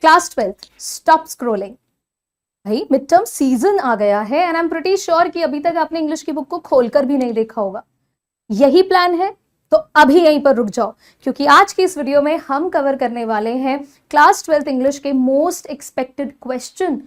Class 12th, stop scrolling. भाई mid term season आ गया है and I am pretty sure कि अभी तक आपने इंग्लिश की बुक को खोलकर भी नहीं देखा होगा। यही प्लान है तो अभी यहीं पर रुक जाओ, क्योंकि आज की इस वीडियो में हम कवर करने वाले हैं क्लास 12th इंग्लिश के मोस्ट एक्सपेक्टेड क्वेश्चन,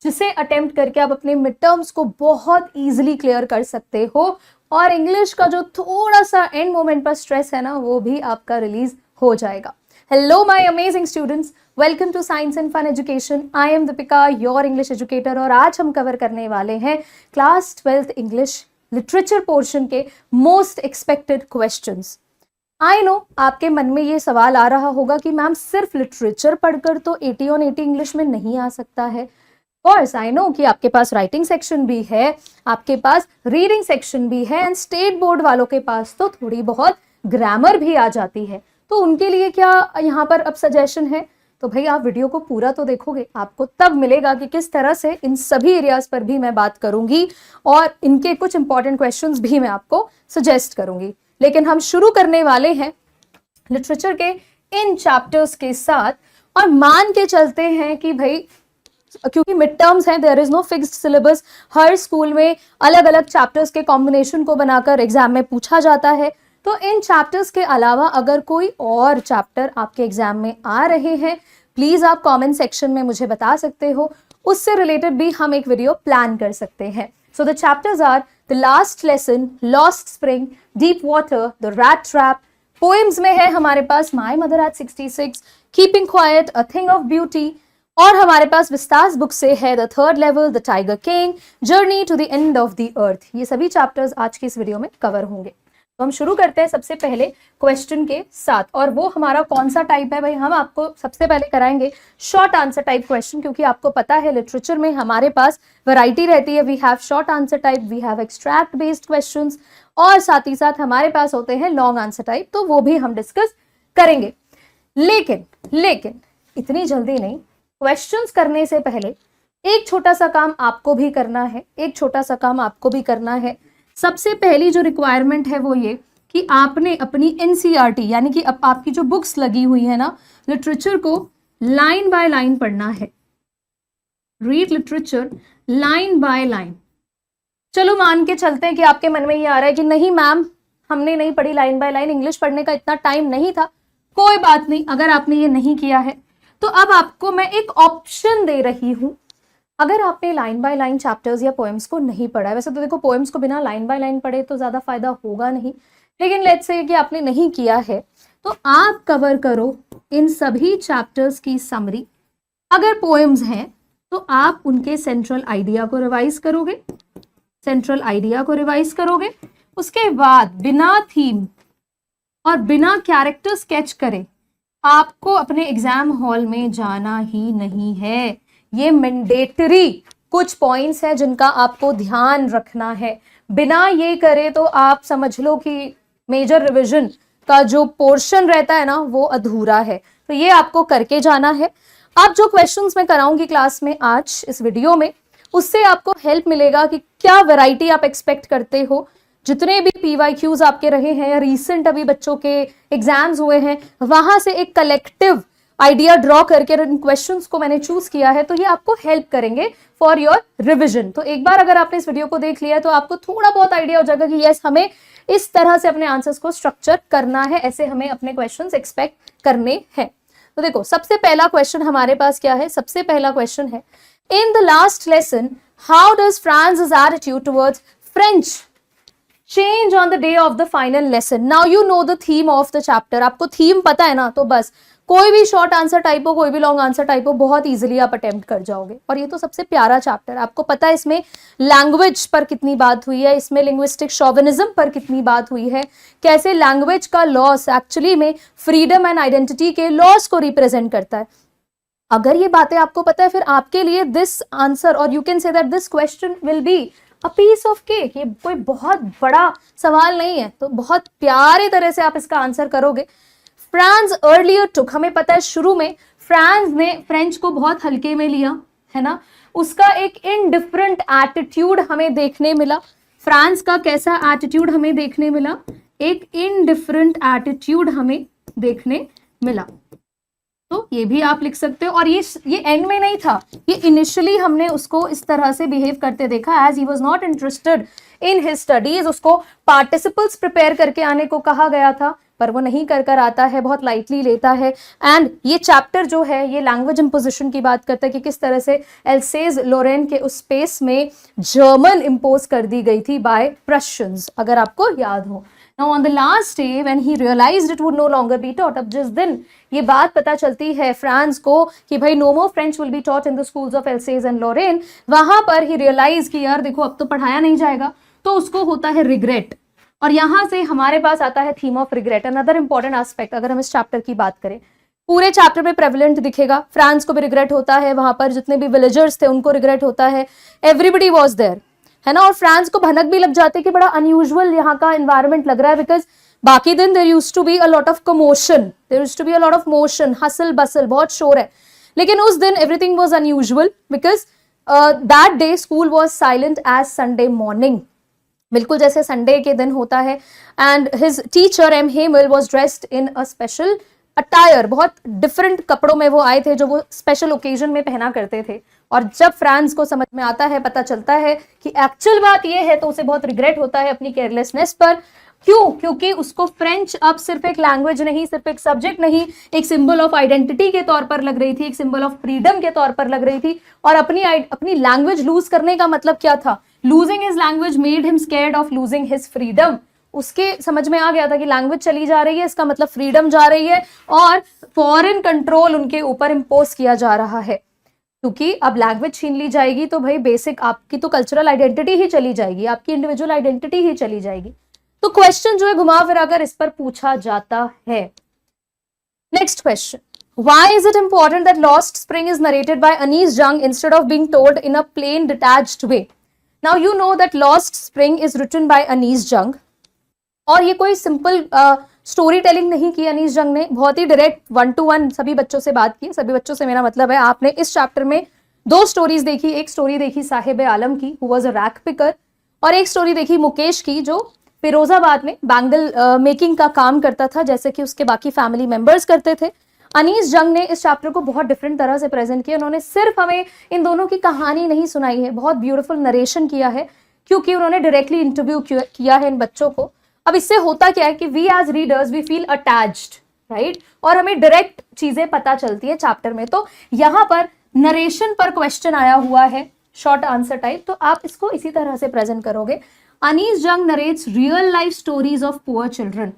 जिसे अटेम्प्ट करके आप अपने मिड टर्म्स को बहुत इजीली क्लियर कर सकते हो और इंग्लिश का जो थोड़ा सा एंड मोमेंट पर स्ट्रेस है ना, वो भी आपका रिलीज हो जाएगा। Hello my amazing students, welcome to Science and Fun Education. I am Deepika, your English educator और आज हम कवर करने वाले हैं class 12th English literature portion के most expected questions. I know आपके मन में ये सवाल आ रहा होगा कि मैम सिर्फ लिटरेचर पढ़कर तो 80 on 80 इंग्लिश में नहीं आ सकता है। कोर्स आई नो कि आपके पास राइटिंग सेक्शन भी है, आपके पास रीडिंग सेक्शन भी है एंड स्टेट बोर्ड वालों के पास तो थोड़ी बहुत ग्रामर भी आ जाती है। तो उनके लिए क्या यहाँ पर अब सजेशन है? तो भाई आप वीडियो को पूरा तो देखोगे, आपको तब मिलेगा कि किस तरह से इन सभी एरियाज पर भी मैं बात करूंगी और इनके कुछ इंपॉर्टेंट क्वेश्चंस भी मैं आपको सजेस्ट करूंगी। लेकिन हम शुरू करने वाले हैं लिटरेचर के इन चैप्टर्स के साथ और मान के चलते हैं कि भाई क्योंकि मिड टर्म्स हैं, there is no fixed syllabus, हर स्कूल में अलग अलग चैप्टर्स के कॉम्बिनेशन को बनाकर एग्जाम में पूछा जाता है। तो इन चैप्टर्स के अलावा अगर कोई और चैप्टर आपके एग्जाम में आ रहे हैं, प्लीज आप कमेंट सेक्शन में मुझे बता सकते हो, उससे रिलेटेड भी हम एक वीडियो प्लान कर सकते हैं। So the chapters are the last lesson, lost spring, deep water, the rat trap. Poems में है हमारे पास my mother at 66, keeping quiet, a thing of beauty, और हमारे पास विस्तास बुक से है the third level, the tiger king, journey to the end of the earth. ये सभी चैप्टर्स आज की इस वीडियो में कवर होंगे। तो हम शुरू करते हैं सबसे पहले क्वेश्चन के साथ, और वो हमारा कौन सा टाइप है भाई? हम आपको सबसे पहले कराएंगे शॉर्ट आंसर टाइप क्वेश्चन, क्योंकि आपको पता है लिटरेचर में हमारे पास वैरायटी रहती है। We have short answer type, we have extract based questions और साथ ही साथ हमारे पास होते हैं लॉन्ग आंसर टाइप, तो वो भी हम डिस्कस करेंगे। लेकिन इतनी जल्दी नहीं, क्वेश्चंस करने से पहले एक छोटा सा काम आपको भी करना है। सबसे पहली जो रिक्वायरमेंट है वो ये कि आपने अपनी एनसीईआरटी यानी कि आपकी जो बुक्स लगी हुई है ना लिटरेचर को, लाइन बाय लाइन पढ़ना है। Read literature line by line. चलो मान के चलते हैं कि आपके मन में ये आ रहा है कि नहीं मैम हमने नहीं पढ़ी लाइन बाय लाइन, इंग्लिश पढ़ने का इतना टाइम नहीं था। कोई बात नहीं, अगर आपने ये नहीं किया है तो अब आपको मैं एक ऑप्शन दे रही हूं। अगर आपने लाइन बाय लाइन चैप्टर्स या पोएम्स को नहीं पढ़ा है, वैसे तो देखो पोएम्स को बिना लाइन बाय लाइन पढ़े तो ज्यादा फायदा होगा नहीं, लेकिन लेट्स से कि आपने नहीं किया है तो आप कवर करो इन सभी चैप्टर्स की समरी। अगर पोएम्स हैं तो आप उनके सेंट्रल आइडिया को रिवाइज करोगे। उसके बाद बिना थीम और बिना कैरेक्टर स्केच करे आपको अपने एग्जाम हॉल में जाना ही नहीं है। ये मैंडेटरी कुछ पॉइंट्स हैं जिनका आपको ध्यान रखना है। बिना ये करे तो आप समझ लो कि मेजर रिवीजन का जो पोर्शन रहता है ना वो अधूरा है। तो ये आपको करके जाना है। अब जो क्वेश्चंस मैं कराऊंगी क्लास में आज इस वीडियो में, उससे आपको हेल्प मिलेगा कि क्या वैरायटी आप एक्सपेक्ट करते हो। जितने भी PYQs आपके रहे हैं या रिसेंट अभी बच्चों के एग्जाम्स हुए हैं, वहां से एक कलेक्टिव आइडिया ड्रॉ करके इन क्वेश्चंस को मैंने चूज किया है, तो ये आपको हेल्प करेंगे फॉर योर रिविजन। तो एक बार अगर आपने इस वीडियो को देख लिया तो आपको थोड़ा बहुत आइडिया हो जाएगा कि यस हमें इस तरह से अपने आंसर्स को स्ट्रक्चर करना है, ऐसे हमें अपने क्वेश्चंस एक्सपेक्ट करने हैं। तो देखो सबसे पहला क्वेश्चन हमारे पास क्या है? सबसे पहला क्वेश्चन है, in the last lesson how does Franz's attitude towards French change on the day of the final lesson? Now you know the theme of the chapter. आपको थीम पता है ना, तो बस कोई भी शॉर्ट आंसर टाइप हो, कोई भी लॉन्ग आंसर टाइप हो, बहुत इजीली आप अटेम्प्ट कर जाओगे। और ये तो सबसे प्यारा चैप्टर, आपको पता है इसमें लैंग्वेज पर कितनी बात हुई है, इसमें लिंग्विस्टिक शॉविनिज्म पर कितनी बात हुई है, कैसे लैंग्वेज का लॉस एक्चुअली में फ्रीडम एंड आइडेंटिटी के लॉस को रिप्रेजेंट करता है। अगर ये बातें आपको पता है, फिर आपके लिए दिस आंसर और you can say that this question will be a piece of cake. ये कोई बहुत बड़ा सवाल नहीं है, तो बहुत प्यारे तरह से आप इसका आंसर करोगे। फ्रांस अर्लियर टुक, हमें पता है शुरू में फ्रांस ने फ्रेंच को बहुत हल्के में लिया है ना, उसका एक इनडिफरेंट एटीट्यूड हमें देखने मिला। फ्रांस का कैसा एटीट्यूड हमें देखने मिला? एक इनडिफरेंट एटीट्यूड हमें देखने मिला। तो ये भी आप लिख सकते हो। और ये एंड में नहीं था, ये इनिशियली हमने उसको इस तरह से बिहेव करते देखा, as he was not interested in his studies. उसको पार्टिसिपल्स प्रिपेयर करके आने को कहा गया था, पर वो नहीं कर आता है, बहुत लाइटली लेता है। एंड ये चैप्टर जो है ये लैंग्वेज इम्पोजिशन की बात करता है कि किस तरह से एल्सेज लोरेन के उस स्पेस में जर्मन इम्पोज कर दी गई थी बाय प्रशियंस, अगर आपको याद हो। Now on the last day when he realized it would no longer be taught, अब जिस दिन ये बात पता चलती है फ्रांस को कि भाई no more French will be taught in the schools of Alsace and Lorraine, वहां पर ही realize कि यार देखो अब तो पढ़ाया नहीं जाएगा, तो उसको होता है रिग्रेट। और यहां से हमारे पास आता है theme of regret, another important aspect. अगर हम इस चैप्टर की बात करें, पूरे चैप्टर में प्रेवलेंट दिखेगा, फ्रांस को भी रिग्रेट होता है, वहां पर जितने भी विलेजर्स थे उनको रिग्रेट होता है, एवरीबडी वॉज देयर, है ना। और फ्रांस को भनक भी लग जाती है कि बड़ा अनयूजुअल यहाँ का एनवायरनमेंट लग रहा है, बिकॉज बाकी दिन there used to be a lot of commotion, there used to be a lot of motion, hustle bustle, बहुत शोर है। लेकिन उस दिन everything was unusual because that day school was silent as Sunday morning, बिल्कुल जैसे संडे के दिन होता है। And his teacher M Hamel was dressed in a special attire, बहुत डिफरेंट कपड़ों में वो आए थे जो वो स्पेशल ओकेजन में पहना करते थे। और जब फ्रांस को समझ में आता है, पता चलता है कि एक्चुअल बात ये है, तो उसे बहुत रिग्रेट होता है अपनी केयरलेसनेस पर। क्यों? क्योंकि उसको फ्रेंच अब सिर्फ एक लैंग्वेज नहीं, सिर्फ एक सब्जेक्ट नहीं, एक सिंबल ऑफ आइडेंटिटी के तौर पर लग रही थी, एक सिंबल ऑफ फ्रीडम के तौर पर लग रही थी। और अपनी लैंग्वेज लूज करने का मतलब क्या था? Losing his language made him scared of losing his freedom. उसके समझ में आ गया था कि लैंग्वेज चली जा रही है, इसका मतलब फ्रीडम जा रही है और फॉरेन कंट्रोल उनके ऊपर इम्पोज किया जा रहा है। क्योंकि अब लैंग्वेज छीन ली जाएगी तो भाई बेसिक आपकी तो कल्चरल आइडेंटिटी ही चली जाएगी, आपकी इंडिविजुअल आइडेंटिटी ही चली जाएगी। तो क्वेश्चन जो है घुमा फिरा कर इस पर पूछा जाता है। Next question, why is it important that Lost Spring is narrated by Anis Jung instead of being told in a plain detached way? Now you know that Lost Spring is written by Anis Jung, और ये कोई simple story telling नहीं की अनीस जंग ने, बहुत ही direct 1-to-1 सभी बच्चों से बात की। सभी बच्चों से मेरा मतलब है आपने इस चैप्टर में 2 स्टोरीज देखी। एक स्टोरी देखी साहिब आलम की, who was a rack picker, और एक स्टोरी देखी मुकेश की, जो फिरोजाबाद में बैंगल मेकिंग का काम करता था, जैसे कि उसके बाकी फैमिली मेंबर्स करते थे। अनीस जंग ने इस चैप्टर को बहुत डिफरेंट तरह से प्रेजेंट किया। उन्होंने सिर्फ हमें इन दोनों की कहानी नहीं सुनाई है, बहुत ब्यूटीफुल नरेशन किया है, क्योंकि उन्होंने डायरेक्टली इंटरव्यू किया है इन बच्चों को। अब इससे होता क्या है कि we as readers we feel attached, right, और हमें डायरेक्ट चीजें पता चलती है चैप्टर में। तो यहाँ पर नरेशन पर क्वेश्चन आया हुआ है, शॉर्ट आंसर टाइप, तो आप इसको इसी तरह से प्रेजेंट करोगे। Anees Jung narrates real life stories of poor children,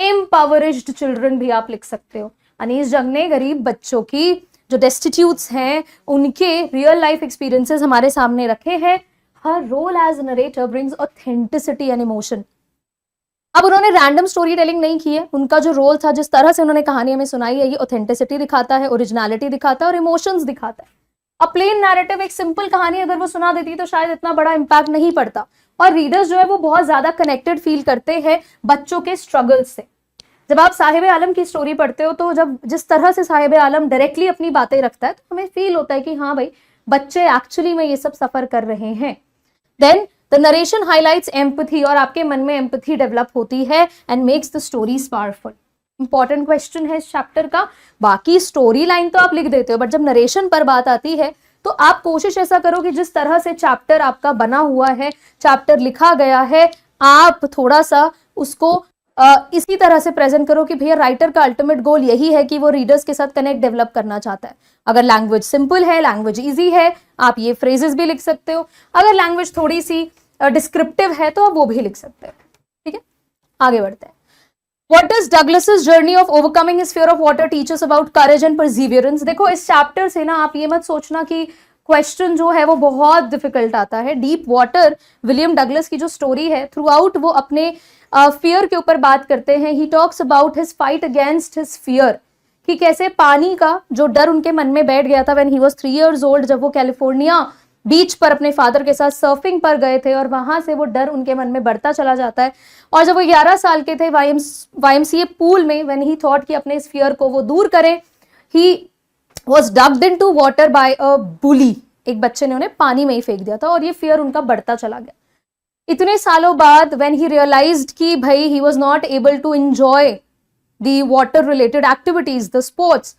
impoverished children भी आप लिख सकते हो। अनीस जंग ने गरीब बच्चों की, जो डेस्टिट्यूट्स हैं, उनके रियल लाइफ एक्सपीरियंसेस हमारे सामने रखे हैं। Her role as narrator brings authenticity and emotion. अब उन्होंने रैंडम स्टोरी टेलिंग नहीं की है, उनका जो रोल था, जिस तरह से उन्होंने कहानी हमें सुनाई है, ये ऑथेंटिसिटी दिखाता है, ओरिजिनलिटी दिखाता है और इमोशंस दिखाता है। अब प्लेन नैरेटिव, एक सिंपल कहानी अगर वो सुना देती तो शायद इतना बड़ा इंपैक्ट नहीं पड़ता, और रीडर्स जो है वो बहुत ज्यादा कनेक्टेड फील करते हैं बच्चों के स्ट्रगल से। जब आप साहिब आलम की स्टोरी पढ़ते हो तो जब जिस तरह से साहिब आलम डायरेक्टली अपनी बातें रखता है, तो हमें फील होता है कि हाँ भाई, बच्चे एक्चुअली में ये सब सफर कर रहे हैं। Then the narration highlights empathy, और आपके मन में एम्पैथी डेवलप होती है and makes the stories powerful. Important question है इस चैप्टर का। बाकी स्टोरी लाइन तो आप लिख देते हो, बट जब नरेशन पर बात आती है तो आप कोशिश ऐसा करो कि जिस तरह से चैप्टर आपका बना हुआ है, चैप्टर लिखा गया है, आप थोड़ा सा उसको इसी तरह से प्रेजेंट करो कि भैया राइटर का अल्टीमेट गोल यही है कि वो रीडर्स के साथ कनेक्ट डेवलप करना चाहता है। अगर लैंग्वेज सिंपल है, लैंग्वेज इजी है, आप ये फ्रेजेस भी लिख सकते हो। अगर लैंग्वेज थोड़ी सी डिस्क्रिप्टिव है तो आप वो भी लिख सकते हो। ठीक है, आगे बढ़ते हैं। What does Douglas's journey of overcoming his fear of water teach us about courage and perseverance? देखो इस चैप्टर से ना आप ये मत सोचना कि क्वेश्चन जो है वो बहुत डिफिकल्ट आता है। डीप वाटर, विलियम डगलस की जो स्टोरी है, थ्रू आउट वो अपने फियर के ऊपर बात करते हैं। He talks about his fight against his fear, कि कैसे पानी का जो डर उनके मन में बैठ गया था when he was 3 years old, जब वो कैलिफोर्निया बीच पर अपने फादर के साथ सर्फिंग पर गए थे, और वहां से वो डर उनके मन में बढ़ता चला जाता है। और जब वो 11 साल के थे, YMCA पूल में, व्हेन ही थॉट कि अपने इस फियर को वो दूर करें, ही was ducked into water by a bully, एक बच्चे ने उन्हें पानी में ही फेंक दिया था, और ये फियर उनका बढ़ता चला गया। इतने सालों बाद when he realized कि भाई he was not able to enjoy the water related activities, the sports,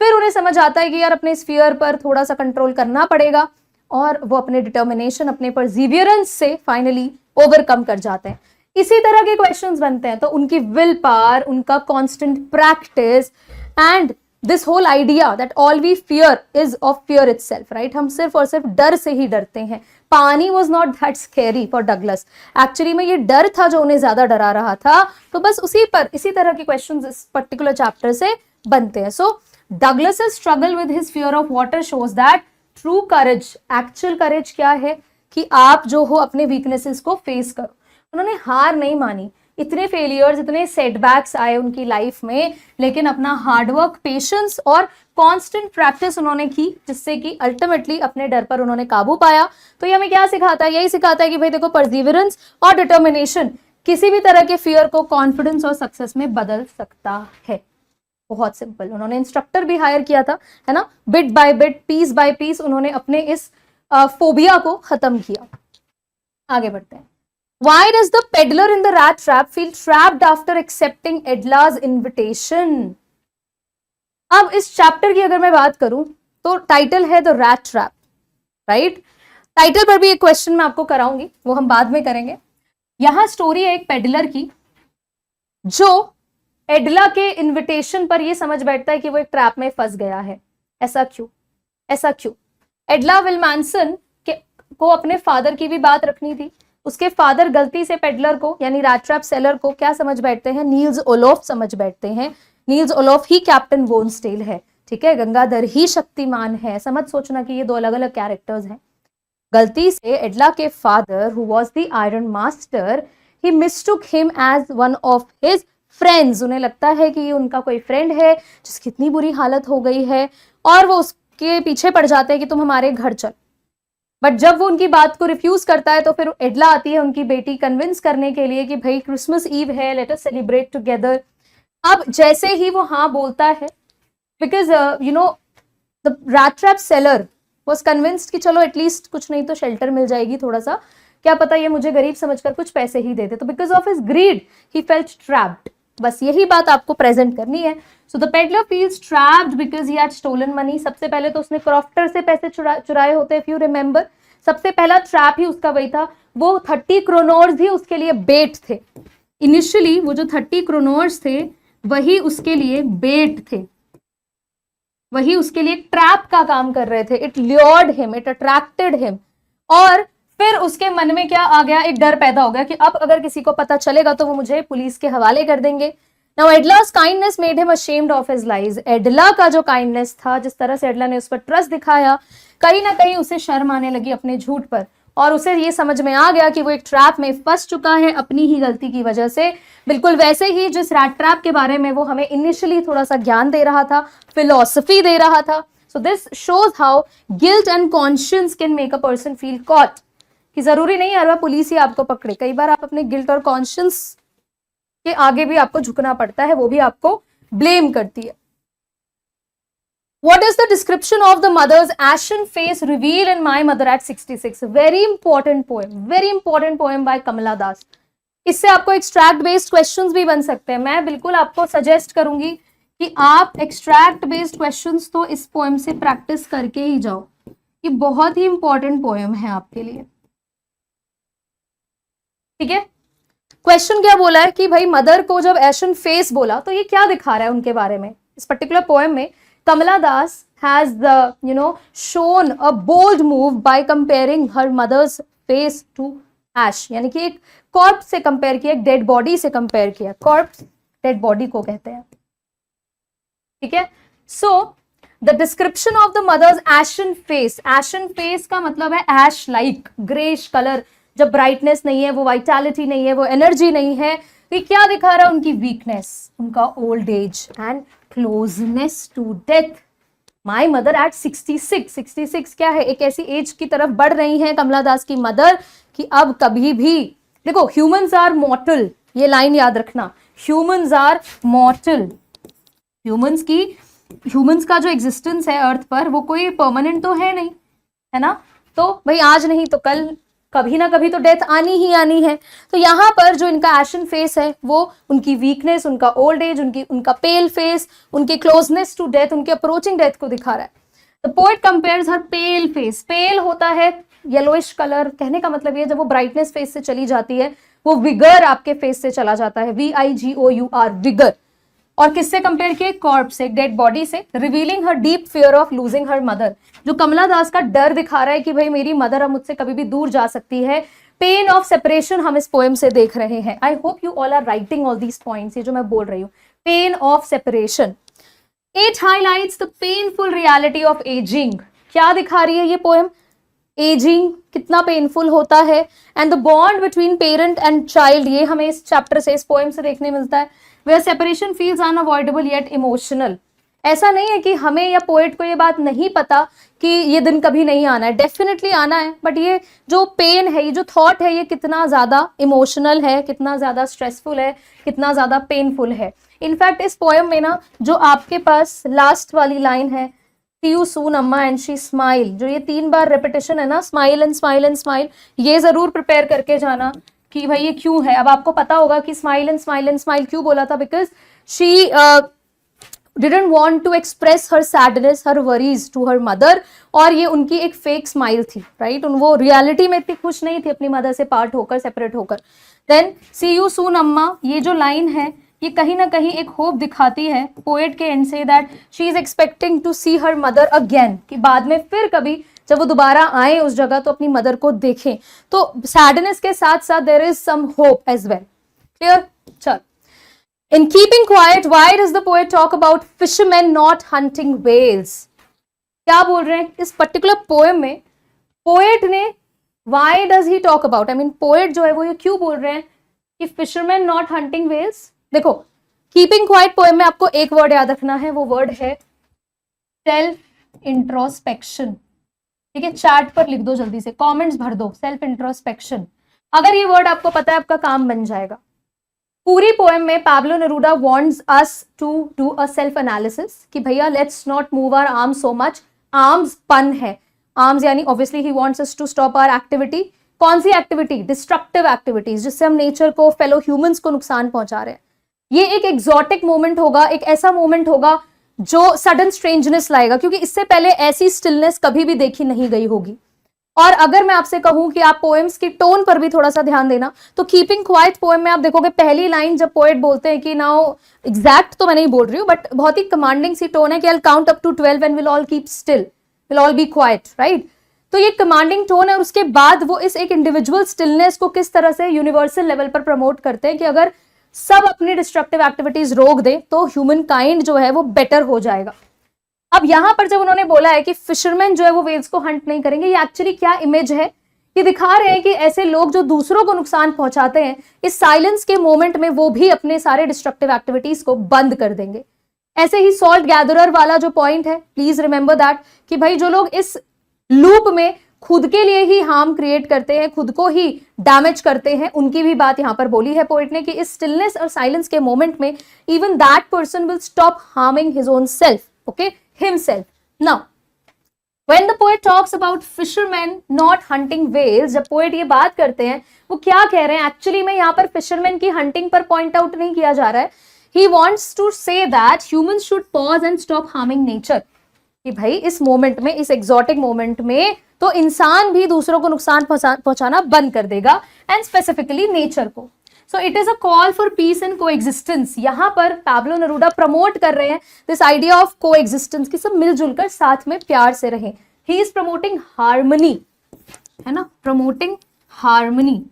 फिर उन्हें समझ आता है कि यार अपने इस फियर पर थोड़ा सा कंट्रोल करना पड़ेगा, और वो अपने डिटर्मिनेशन, अपने परसिवियरेंस से फाइनली ओवरकम कर जाते हैं। इसी तरह के क्वेश्चंस बनते हैं। तो उनकी विल पावर, उनका constant practice, and this whole idea that all we fear is of fear itself, right. हम सिर्फ और सिर्फ डर से ही डरते हैं। पानी was not that scary for Douglas, actually में ये डर था जो उन्हें ज्यादा डरा रहा था। तो बस उसी पर इसी तरह के क्वेश्चंस इस पर्टिकुलर चैप्टर से बनते हैं। So Douglas struggle with his fear of water shows that true courage, actual courage क्या है कि आप जो हो अपने वीकनेसेस को फेस करो। उन्होंने हार नहीं मानी। इतने फेलियर्स, इतने सेटबैक्स आए उनकी लाइफ में, लेकिन अपना हार्डवर्क, पेशेंस और कांस्टेंट प्रैक्टिस उन्होंने की, जिससे कि अल्टीमेटली अपने डर पर उन्होंने काबू पाया। तो ये हमें क्या सिखाता है? यही सिखाता है कि भाई देखो, परसिवियरेंस और डिटर्मिनेशन किसी भी तरह के फियर को कॉन्फिडेंस और सक्सेस में बदल सकता है। बहुत सिंपल। उन्होंने इंस्ट्रक्टर भी हायर किया था, है ना। Bit by bit, piece by piece उन्होंने अपने इस फोबिया को खत्म किया। आगे बढ़ते हैं। Why does the peddler in the rat trap feel trapped after accepting Edla's invitation? अब इस चैप्टर की अगर मैं बात करूं तो टाइटल है the rat trap, right. Title पर भी एक क्वेश्चन मैं आपको कराऊंगी, वो हम बाद में करेंगे। यहां स्टोरी है एक पेडलर की, जो एडला के इनविटेशन पर ये समझ बैठता है कि वो एक ट्रैप में फंस गया है। ऐसा क्यों? ऐसा क्यों? एडला विल्मानसन को अपने फादर की भी बात रखनी थी। उसके फादर गलती से पेडलर को, यानी रैट ट्रैप सेलर को क्या समझ बैठते हैं? नील्स ओलोफ समझ बैठते हैं। नील्स ओलोफ ही कैप्टन वोन्सटेल है, ठीक है। गंगाधर ही शक्तिमान है। ऐसा मत सोचना कि ये दो अलग अलग कैरेक्टर्स हैं। गलती से एडला के father, who was the iron master, he mistook him as one of his friends. उन्हें लगता है कि ये उनका कोई फ्रेंड है जिसकी इतनी बुरी हालत हो गई है, और वो उसके पीछे पड़ जाते हैं कि तुम हमारे घर चल। बट जब वो उनकी बात को रिफ्यूज करता है तो फिर एडला आती है उनकी बेटी कन्विंस करने के लिए कि भाई क्रिसमस ईव है, लेट अस सेलिब्रेट टुगेदर। अब जैसे ही वो हाँ बोलता है, because you know the rat trap seller was convinced कि चलो एटलीस्ट कुछ नहीं तो शेल्टर मिल जाएगी, थोड़ा सा, क्या पता ये मुझे गरीब समझकर कुछ पैसे ही दे दे। तो because of his greed he felt trapped. बस यही बात आपको प्रेजेंट करनी है। So the peddler feels trapped because he had stolen money. सबसे पहले तो उसने क्रॉफ्टर से पैसे चुराए होते, इफ यू रिमेंबर। सबसे पहला ट्रैप ही उसका वही था। वो 30 क्रोनोर्स ही उसके लिए बेट थे। इनिशियली वो जो 30 क्रोनोर्स थे वही उसके लिए बेट थे, वही उसके लिए ट्रैप का काम कर रहे थे। It lured him, it attracted him. और फिर उसके मन में क्या आ गया? एक डर पैदा हो गया कि अब अगर किसी को पता चलेगा तो वो मुझे पुलिस के हवाले कर देंगे। Now Edla's kindness made him ashamed of his lies। Edla का जो काइंडनेस था, जिस तरह से एडला ने उस पर ट्रस्ट दिखाया, कहीं ना कहीं उसे शर्म आने लगी अपने झूठ पर, और उसे ये समझ में आ गया कि वो एक ट्रैप में फंस चुका है अपनी ही गलती की वजह से। बिल्कुल वैसे ही जिस रैट ट्रैप के बारे में वो हमें इनिशियली थोड़ा सा ज्ञान दे रहा था, फिलॉसफी दे रहा था। So this shows how guilt and conscience can make a person feel caught. कि जरूरी नहीं है हर बार पुलिस ही आपको पकड़े, कई बार आप अपने गिल्ट और कॉन्शियंस के आगे भी आपको झुकना पड़ता है, वो भी आपको ब्लेम करती है। What is the description of the mother's ashen face reveal in My Mother at 66? Very important poem by Kamala Das. इससे आपको एक्सट्रैक्ट बेस्ड क्वेश्चंस भी बन सकते हैं। मैं बिल्कुल आपको सजेस्ट करूंगी कि आप एक्सट्रैक्ट बेस्ड क्वेश्चंस तो इस पोएम से प्रैक्टिस करके ही जाओ। ये बहुत ही इंपॉर्टेंट पोएम है आपके लिए, ठीक है। क्वेश्चन क्या बोला है कि भाई मदर को जब एशन फेस बोला तो ये क्या दिखा रहा है उनके बारे में। इस पर्टिकुलर पोएम में Kamala Das has shown a bold move by comparing her mother's face to ash, यानी कि एक कॉर्प से कंपेयर किया, एक डेड बॉडी से कंपेयर किया। कॉर्प डेड बॉडी को कहते हैं, ठीक है। So the description of the mother's ashen face, ashen face का मतलब है एश लाइक, ग्रेश कलर। जब ब्राइटनेस नहीं है, वो वाइटैलिटी नहीं है, वो एनर्जी नहीं है, तो क्या दिखा रहा है? उनकी वीकनेस, उनका old age and closeness to death. My mother at 66 क्या है? एक ऐसी एज की तरफ बढ़ रही है कमला दास की मदर कि अब कभी भी, देखो ह्यूमंस आर मॉर्टल, ये लाइन याद रखना, ह्यूमंस आर मॉर्टल। ह्यूमंस का जो एग्जिस्टेंस है अर्थ पर वो कोई परमानेंट तो है नहीं, है ना। तो भाई आज नहीं तो कल कभी ना कभी तो डेथ आनी ही आनी है। तो यहाँ पर जो इनका एशन फेस है वो उनकी वीकनेस, उनका ओल्ड एज, उनका पेल फेस, उनकी क्लोजनेस टू डेथ, उनके अप्रोचिंग डेथ को दिखा रहा है। The poet compares her pale face, pale होता है येलोइश कलर, कहने का मतलब ये जब वो ब्राइटनेस फेस से चली जाती है वो विगर आपके फेस से चला जाता है, VIGOUR, विगर। और किससे कंपेयर किए? कॉर्प से, डेड बॉडी से, revealing her deep fear of losing her mother, जो कमला दास का डर दिखा रहा है कि भाई मेरी मदर अब मुझसे कभी भी दूर जा सकती है। पेन ऑफ सेपरेशन हम इस पोएम से देख रहे हैं। I hope you all are writing all these points, ये जो मैं बोल रही हूँ, pain of separation. It highlights the painful reality of ageing. क्या दिखा रही है ये पोएम? एजिंग कितना पेनफुल होता है, and the bond between parent and child, ये हमें इस चैप्टर से, इस पोएम से देखने मिलता है। Where separation feels unavoidable yet emotional. ऐसा नहीं है कि हमें या पोएट को ये बात नहीं पता कि ये दिन कभी नहीं आना है, डेफिनेटली आना है, बट ये जो पेन है, ये जो थॉट है, ये कितना ज्यादा इमोशनल है, कितना ज्यादा स्ट्रेसफुल है, कितना ज्यादा पेनफुल है। इनफैक्ट इस पोएम में ना जो आपके पास लास्ट वाली लाइन है, See you soon अम्मा एंड शी स्माइल, जो ये 3 बार रेपिटेशन है ना, smile and smile and smile, ये जरूर प्रिपेयर करके जाना कि भाई ये क्यों है। अब आपको पता होगा कि smile and smile and smile क्यों बोला था, because she didn't want to express her sadness, her worries to her mother, और ये उनकी एक फेक स्माइल थी, राइट। वो रियलिटी में इतनी खुश नहीं थी अपनी मदर से पार्ट होकर, सेपरेट होकर। देन सी यू सून अम्मा, ये जो लाइन है ये कहीं ना कहीं एक होप दिखाती है पोएट के एंड से, that she is expecting to see her mother again, कि बाद में फिर कभी जब वो दोबारा आए उस जगह तो अपनी मदर को देखें। तो सैडनेस के साथ साथ there is some hope as well. Clear? चल, in keeping quiet why does the poet talk about fisherman not hunting whales? क्या बोल रहे हैं इस पर्टिकुलर पोएम में? पोएट ने why does he talk about, I mean poet जो है वो ये क्यों बोल रहे हैं कि फिशरमैन नॉट हंटिंग व्हेल्स? देखो, कीपिंग क्वाइट पोएम में आपको एक वर्ड याद रखना है, वो वर्ड है सेल्फ इंट्रोस्पेक्शन। ठीक है, चैट पर लिख दो, जल्दी से कमेंट्स भर दो, सेल्फ इंट्रोस्पेक्शन। अगर ये वर्ड आपको पता है आपका काम बन जाएगा। पूरी पोएम में Pablo Neruda wants us to do a self analysis कि भैया let's not move our arms so much. Arms pun है, आर्म्स यानी obviously he wants us to stop our activity. कौन सी एक्टिविटी? डिस्ट्रक्टिव एक्टिविटीज, जिससे हम nature को, fellow humans को नुकसान पहुंचा रहे हैं। ये एक एग्जॉटिक मोमेंट होगा, एक ऐसा मोमेंट होगा जो सडन स्ट्रेंजनेस लाएगा, क्योंकि इससे पहले ऐसी स्टिलनेस कभी भी देखी नहीं गई होगी। और अगर मैं आपसे कहूं कि आप पोएम्स की टोन पर भी थोड़ा सा ध्यान देना, तो कीपिंग क्वाइट पोएम में आप देखोगे पहली लाइन जब पोएट बोलते हैं कि नाउ, एग्जैक्ट तो मैं नहीं बोल रही हूँ बट बहुत ही कमांडिंग सी टोन है कि I count up to 12 and will all keep still, will all be quiet, right. तो ये कमांडिंग टोन है, और उसके बाद वो इस एक इंडिविजुअल स्टिलनेस को किस तरह से यूनिवर्सल लेवल पर प्रमोट करते हैं कि अगर सब अपनी डिस्ट्रक्टिव एक्टिविटीज रोक दे तो ह्यूमन काइंड जो है वो बेटर हो जाएगा। अब यहां पर जब उन्होंने बोला है कि फिशरमैन जो है वो वेल्स को हंट नहीं करेंगे, ये एक्चुअली क्या इमेज है? ये दिखा रहे हैं कि ऐसे लोग जो दूसरों को नुकसान पहुंचाते हैं, इस साइलेंस के मोमेंट में वो भी अपने सारे डिस्ट्रक्टिव एक्टिविटीज को बंद कर देंगे। ऐसे ही सॉल्ट गैदरर वाला जो पॉइंट है, प्लीज रिमेंबर दैट कि भाई जो लोग इस लूप में खुद के लिए ही हार्म क्रिएट करते हैं, खुद को ही डैमेज करते हैं, उनकी भी बात यहां पर बोली है पोएट ने कि इस स्टिलनेस और साइलेंस के मोमेंट में even that person will stop harming his own self, okay, himself. Now when the poet talks about fisherman not hunting whales, जब पोएट ये बात करते हैं वो क्या कह रहे हैं? एक्चुअली में यहाँ पर फिशरमैन की हंटिंग पर पॉइंट आउट नहीं किया जा रहा है। He wants to say that humans should pause and stop harming nature, कि भाई इस मोमेंट में, इस एग्जॉटिक मोमेंट में तो इंसान भी दूसरों को नुकसान पहुंचाना बंद कर देगा, एंड स्पेसिफिकली नेचर को। So it is a call for piece and coexistence. यहां पर पाब्लो नेरूदा प्रमोट कर रहे हैं दिस आइडिया ऑफ कोएग्जिस्टेंस, कि सब मिलजुल कर साथ में प्यार से रहें। ही इज प्रमोटिंग हार्मनी, है ना, प्रमोटिंग हार्मनी।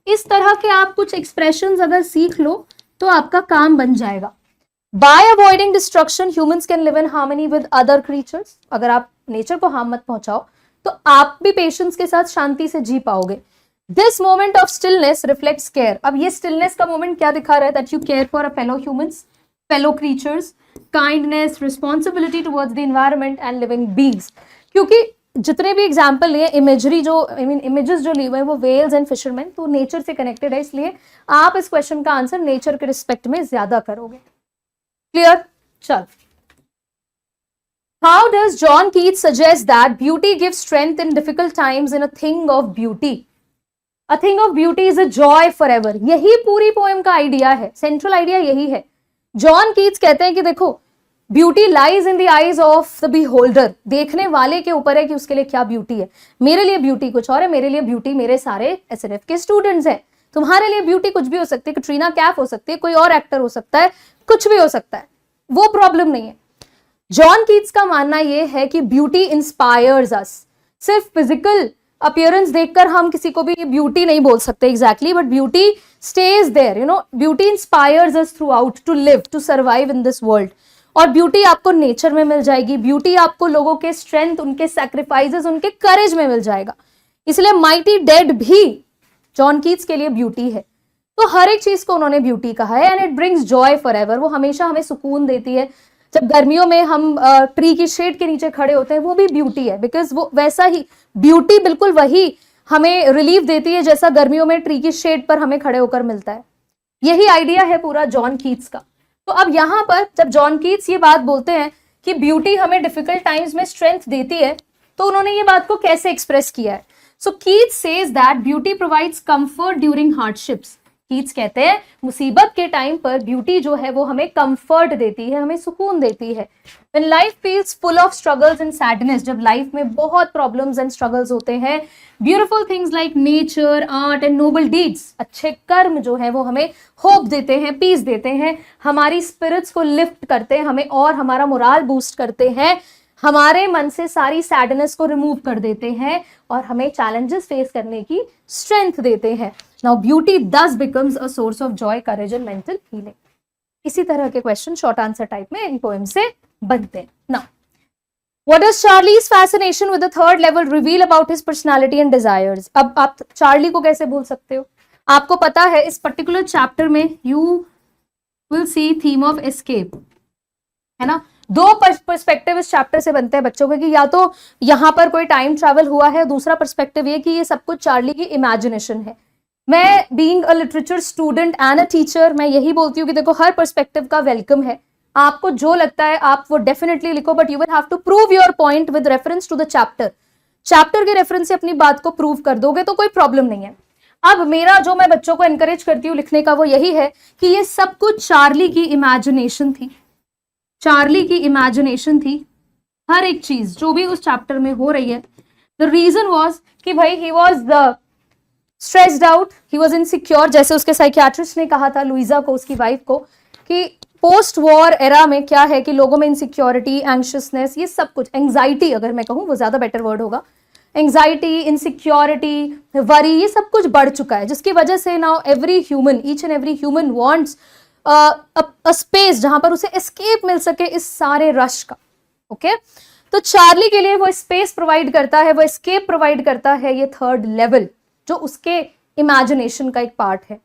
इस तरह के आप कुछ एक्सप्रेशंस अगर सीख लो तो आपका काम बन जाएगा। By avoiding destruction, humans can live in harmony with other creatures. अगर आप नेचर को हार्म मत पहुंचाओ तो आप भी पेशेंस के साथ शांति से जी पाओगे। This moment of stillness reflects care. अब ये stillness का moment क्या दिखा रहा है? That you care for a fellow humans, fellow creatures, kindness, responsibility towards the environment and living beings. क्योंकि जितने भी एग्जाम्पल लिए, इमेजरी जो, आई मीन इमेजेस जो लिए हुए हैं वो वेल्स एंड फिशरमैन, तो नेचर से कनेक्टेड है, इसलिए आप इस क्वेश्चन का आंसर नेचर के रिस्पेक्ट में ज्यादा करोगे। Clear? चल, how does John Keats suggest that beauty gives strength in difficult times in a thing of beauty? A thing of beauty is a joy for ever. यही पूरी poem का idea है, central idea यही है। John Keats कहते हैं कि देखो, beauty lies in the eyes of the beholder, देखने वाले के ऊपर है कि उसके लिए क्या ब्यूटी है। मेरे लिए ब्यूटी कुछ और है, मेरे लिए ब्यूटी मेरे सारे एसएनएफ के स्टूडेंट्स हैं। तुम्हारे लिए ब्यूटी कुछ भी हो सकती है, कटरीना कैफ हो सकती है, कोई और एक्टर हो सकता है, कुछ भी हो सकता है, वो प्रॉब्लम नहीं है। जॉन कीट्स का मानना यह है कि ब्यूटी इंस्पायर्स अस। सिर्फ फिजिकल अपीयरेंस देखकर हम किसी को भी ब्यूटी नहीं बोल सकते exactly, but beauty stays there, you know, beauty inspires us throughout to live, to survive in this world. और ब्यूटी आपको नेचर में मिल जाएगी, ब्यूटी आपको लोगों के स्ट्रेंथ, उनके सैक्रिफाइसेस, उनके करेज में मिल जाएगा। इसलिए माइटी डेड भी जॉन कीट्स के लिए ब्यूटी है। तो हर एक चीज को उन्होंने ब्यूटी कहा है। And it brings Joy for ever, वो हमेशा हमें सुकून देती है। जब गर्मियों में हम ट्री की शेड के नीचे खड़े होते हैं, वो भी ब्यूटी है, बिकॉज वो वैसा ही ब्यूटी बिल्कुल वही हमें रिलीफ देती है जैसा गर्मियों में ट्री की शेड पर हमें खड़े होकर मिलता है। यही आइडिया है पूरा जॉन कीट्स का। तो अब यहां पर जब जॉन कीट्स ये बात बोलते हैं कि ब्यूटी हमें डिफिकल्ट टाइम्स में स्ट्रेंथ देती है, तो उन्होंने ये बात को कैसे एक्सप्रेस किया है? So Keats says that beauty provides comfort during hardships. Keats कहते हैं मुसीबत के टाइम पर ब्यूटी जो है वो हमें कंफर्ट देती है, हमें सुकून देती है। When life feels full of struggles and sadness, जब लाइफ में बहुत प्रॉब्लम्स एंड स्ट्रगल्स होते हैं, beautiful things like nature, art and noble deeds, अच्छे कर्म जो है वो हमें होप देते हैं, पीस देते हैं, हमारी स्पिरिट्स को लिफ्ट करते हैं हमें, और हमारा मोराल बूस्ट करते हैं, हमारे मन से सारी सैडनेस को रिमूव कर देते हैं और हमें चैलेंजेस फेस करने की स्ट्रेंथ देते हैं। नाउ ब्यूटी दस becomes a source of Joy, courage and mental healing. इसी तरह के क्वेश्चन शॉर्ट आंसर टाइप में इन पोएम से बनते हैं। Now what does Charlie's fascination with the third level reveal about his personality and desires? अब आप चार्ली को कैसे भूल सकते हो? आपको पता है इस पर्टिकुलर चैप्टर में you will see theme of escape, है ना। दो पर्सपेक्टिव इस चैप्टर से बनते हैं बच्चों के, कि या तो यहां पर कोई टाइम ट्रैवल हुआ है, दूसरा पर्सपेक्टिव ये कि ये सब कुछ चार्ली की इमेजिनेशन है। मैं being a literature student and a teacher, मैं यही बोलती हूँ कि देखो हर पर्सपेक्टिव का वेलकम है। आपको जो लगता है आप वो डेफिनेटली लिखो, but you will have to prove your point with reference to the chapter. Chapter के रेफरेंस से अपनी बात को प्रूव कर दोगे तो कोई प्रॉब्लम नहीं है। अब मेरा जो मैं बच्चों को एनकरेज करती हूँ लिखने का वो यही है कि ये सब कुछ चार्ली की इमेजिनेशन थी, चार्ली की इमेजिनेशन थी। हर एक चीज जो भी उस चैप्टर में हो रही है, द रीजन वॉज कि भाई he was the stressed out, he was insecure. जैसे उसके साइकियाट्रिस्ट ने कहा था लुइजा को, उसकी वाइफ को, कि पोस्ट वॉर एरा में क्या है कि लोगों में इनसिक्योरिटी, एंग्शियसनेस, ये सब कुछ, एंग्जाइटी अगर मैं कहूँ वो ज्यादा बेटर वर्ड होगा, एंग्जाइटी, इनसिक्योरिटी, वरी, ये सब कुछ बढ़ चुका है, जिसकी वजह से now every human, each and every human wants a space जहां पर उसे एस्केप मिल सके इस सारे रश का। ओके, तो चार्ली के लिए वो स्पेस प्रोवाइड करता है, वो एस्केप प्रोवाइड करता है ये थर्ड लेवल, जो उसके इमेजिनेशन का एक पार्ट है।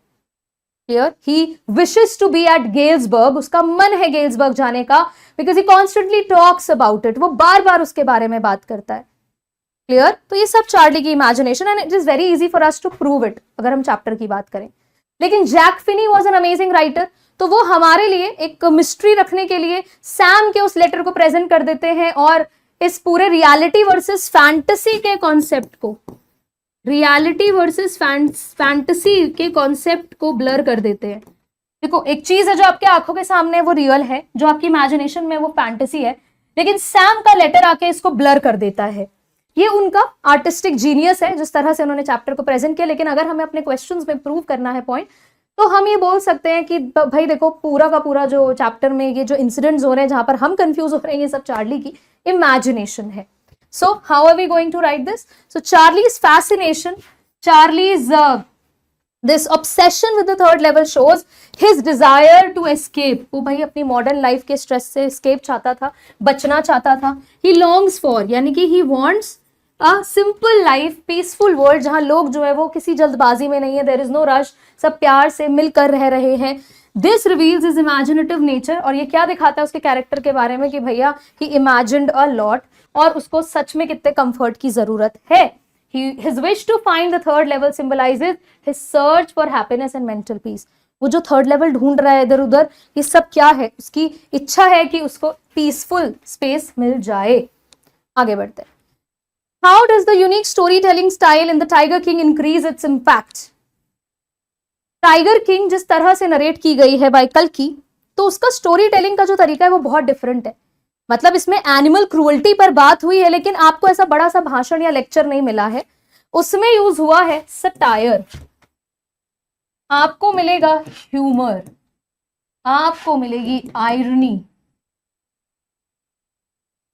Clear? He wishes to be at Galesburg, उसका मन है गेल्सबर्ग जाने का, because he constantly talks about it, वो बार बार उसके बारे में बात करता है। क्लियर? तो ये सब चार्ली की imagination, and it is very easy for us to prove it अगर हम चैप्टर की बात करें। लेकिन Jack Finney was an amazing writer, तो वो हमारे लिए एक मिस्ट्री रखने के लिए सैम के उस लेटर को प्रेजेंट कर देते हैं और इस पूरे रियलिटी वर्सेस फैंटेसी के कॉन्सेप्ट को, रियलिटी वर्सेस फैंटेसी के कॉन्सेप्ट को ब्लर कर देते हैं। देखो एक चीज है जो आपके आंखों के सामने वो रियल है, जो आपकी इमेजिनेशन में वो फैंटेसी है, लेकिन सैम का लेटर आके इसको ब्लर कर देता है। ये उनका आर्टिस्टिक जीनियस है जिस तरह से उन्होंने चैप्टर को प्रेजेंट किया। लेकिन अगर हमें अपने क्वेश्चंस में प्रूव करना है पॉइंट, तो हम ये बोल सकते हैं कि भाई देखो पूरा का पूरा जो चैप्टर में ये जो इंसिडेंट्स हो रहे हैं जहां पर हम कंफ्यूज हो रहे हैं, ये सब चार्ली की इमेजिनेशन है। So how are we going to write this? So Charlie's fascination, Charlie's this obsession with the third level shows his desire to escape. वो भाई अपनी मॉडर्न लाइफ के स्ट्रेस से escape चाहता था, बचना चाहता था। He longs for, यानी कि he wants a simple life, peaceful world, जहाँ लोग जो है वो किसी जल्दबाजी में नहीं है, there is no rush, सब प्यार से मिलकर रह रहे हैं। This reveals his imaginative nature, और ये क्या दिखाता है उसके कैरेक्टर के बारे में कि भैया he imagined a lot, और उसको सच में कितने कंफर्ट की जरूरत है। His wish to find the third level symbolizes his search for happiness and mental peace. वो जो थर्ड लेवल ढूंढ रहा है इधर उधर, ये सब क्या है? उसकी इच्छा है कि उसको पीसफुल स्पेस मिल जाए। आगे बढ़ते हैं। How does the unique story telling style in the tiger king increase its impact? Tiger king जिस तरह से नरेट की गई है बाय कल्कि, तो उसका स्टोरी टेलिंग का जो तरीका है वो बहुत डिफरेंट है। मतलब इसमें एनिमल क्रूअल्टी पर बात हुई है, लेकिन आपको ऐसा बड़ा सा भाषण या लेक्चर नहीं मिला है। उसमें यूज हुआ है सटायर, आपको मिलेगा ह्यूमर, आपको मिलेगी आयरनी,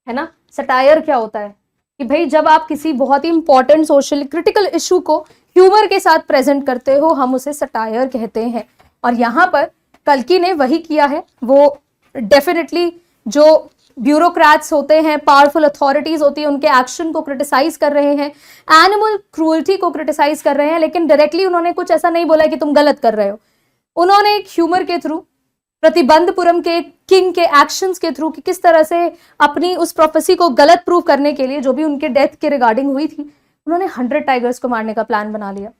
है ना। सटायर क्या होता है कि भाई जब आप किसी बहुत ही इंपॉर्टेंट सोशल क्रिटिकल इशू को ह्यूमर के साथ प्रेजेंट करते हो, हम उसे सटायर कहते हैं। और यहां पर कल्कि ने वही किया है। वो डेफिनेटली जो ब्यूरोक्रेट्स होते हैं, पावरफुल अथॉरिटीज होती है, उनके एक्शन को क्रिटिसाइज कर रहे हैं, एनिमल क्रूअल्टी को क्रिटिसाइज कर रहे हैं, लेकिन डायरेक्टली उन्होंने कुछ ऐसा नहीं बोला कि तुम गलत कर रहे हो। उन्होंने एक ह्यूमर के थ्रू, प्रतिबंधपुरम के किंग के एक्शंस के थ्रू, कि किस तरह से अपनी उस प्रोफेसी को गलत प्रूव करने के लिए जो भी उनके डेथ के रिगार्डिंग हुई थी, उन्होंने 100 टाइगर्स को मारने का प्लान बना लिया,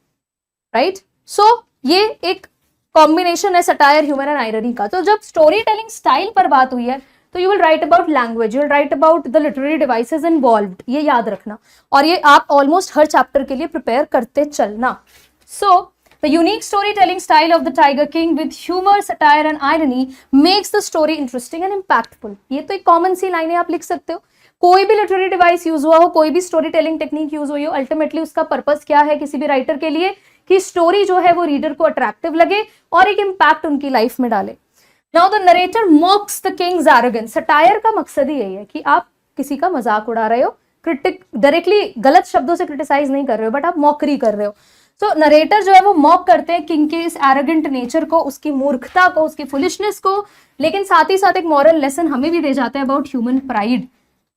राइट। सो ये एक कॉम्बिनेशन है सटायर, ह्यूमर एंड आयरनी का। तो जब स्टोरी टेलिंग स्टाइल पर बात हुई है, तो you will write about language, you will write about the literary devices involved, ये याद रखना। और ये आप ऑलमोस्ट हर चैप्टर के लिए प्रिपेयर करते चलना। सो the unique storytelling style of the Tiger King with humor, satire and irony makes the story interesting and impactful. ये तो एक कॉमन सी लाइनें आप लिख सकते हो। कोई भी लिटरेरी डिवाइस यूज हुआ हो, कोई भी स्टोरी टेलिंग टेक्निक यूज हुई हो, अल्टीमेटली उसका पर्पस क्या है किसी भी राइटर के लिए, कि स्टोरी जो है वो रीडर को अट्रैक्टिव लगे और एक इंपैक्ट उनकी लाइफ में डाले। Now the narrator मॉक्स the Kings arrogance. Satire का मकसद ही यही है कि आप किसी का मजाक उड़ा रहे हो, क्रिटिक डायरेक्टली गलत शब्दों से क्रिटिसाइज नहीं कर रहे हो, बट आप मॉकरी कर रहे हो। तो नरेटर जो है वो मॉक करते हैं किंग के इस एरोगेंट नेचर को, उसकी मूर्खता को, उसकी फुलिशनेस को, लेकिन साथ ही साथ एक मॉरल लेसन हमें भी दे जाते हैं about human pride,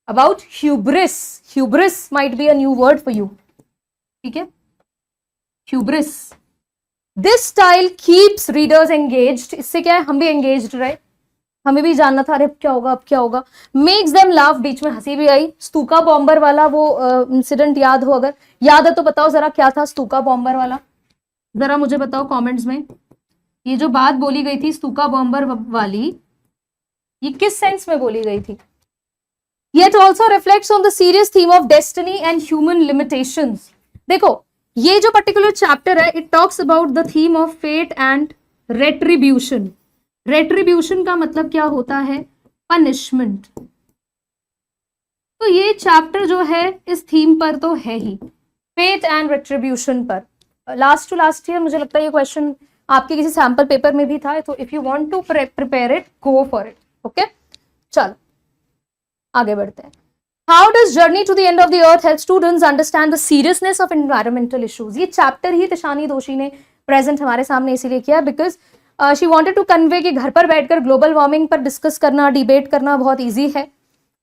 about hubris. Hubris might be a new word for you, ठीक है, hubris. This style keeps readers engaged. इससे क्या है, हम भी एंगेज्ड रहे, हमें भी जानना था अरे क्या होगा, अब क्या होगा। मेक्स देम लाफ, बीच में हंसी भी आई। स्तूका बॉम्बर वाला वो इंसिडेंट याद हो, अगर याद है तो बताओ जरा क्या था स्तूका बॉम्बर वाला, जरा मुझे बताओ कमेंट्स में। ये जो बात बोली गई थी स्तूका बॉम्बर वाली, ये किस सेंस में बोली गई थी? Yet also reflects on the serious theme of destiny and human limitations. देखो ये जो पर्टिकुलर चैप्टर है, it talks about the theme of fate and retribution. Retribution का मतलब क्या होता है? पनिशमेंट। तो ये चैप्टर जो है इस थीम पर तो है ही, फेट एंड रेट्रीब्यूशन पर। लास्ट टू लास्ट ईयर मुझे लगता है ये क्वेश्चन आपके किसी सैंपल पेपर में भी था, तो if you want to prepare it, go for it. Okay, चलो आगे बढ़ते हैं। How does journey to the end of the earth help students understand the seriousness of environmental issues. ये चैप्टर ही तिशानी दोषी ने प्रेजेंट हमारे सामने इसीलिए किया because she wanted to convey कि घर पर बैठकर ग्लोबल वार्मिंग पर डिस्कस करना, डिबेट करना बहुत ईजी है,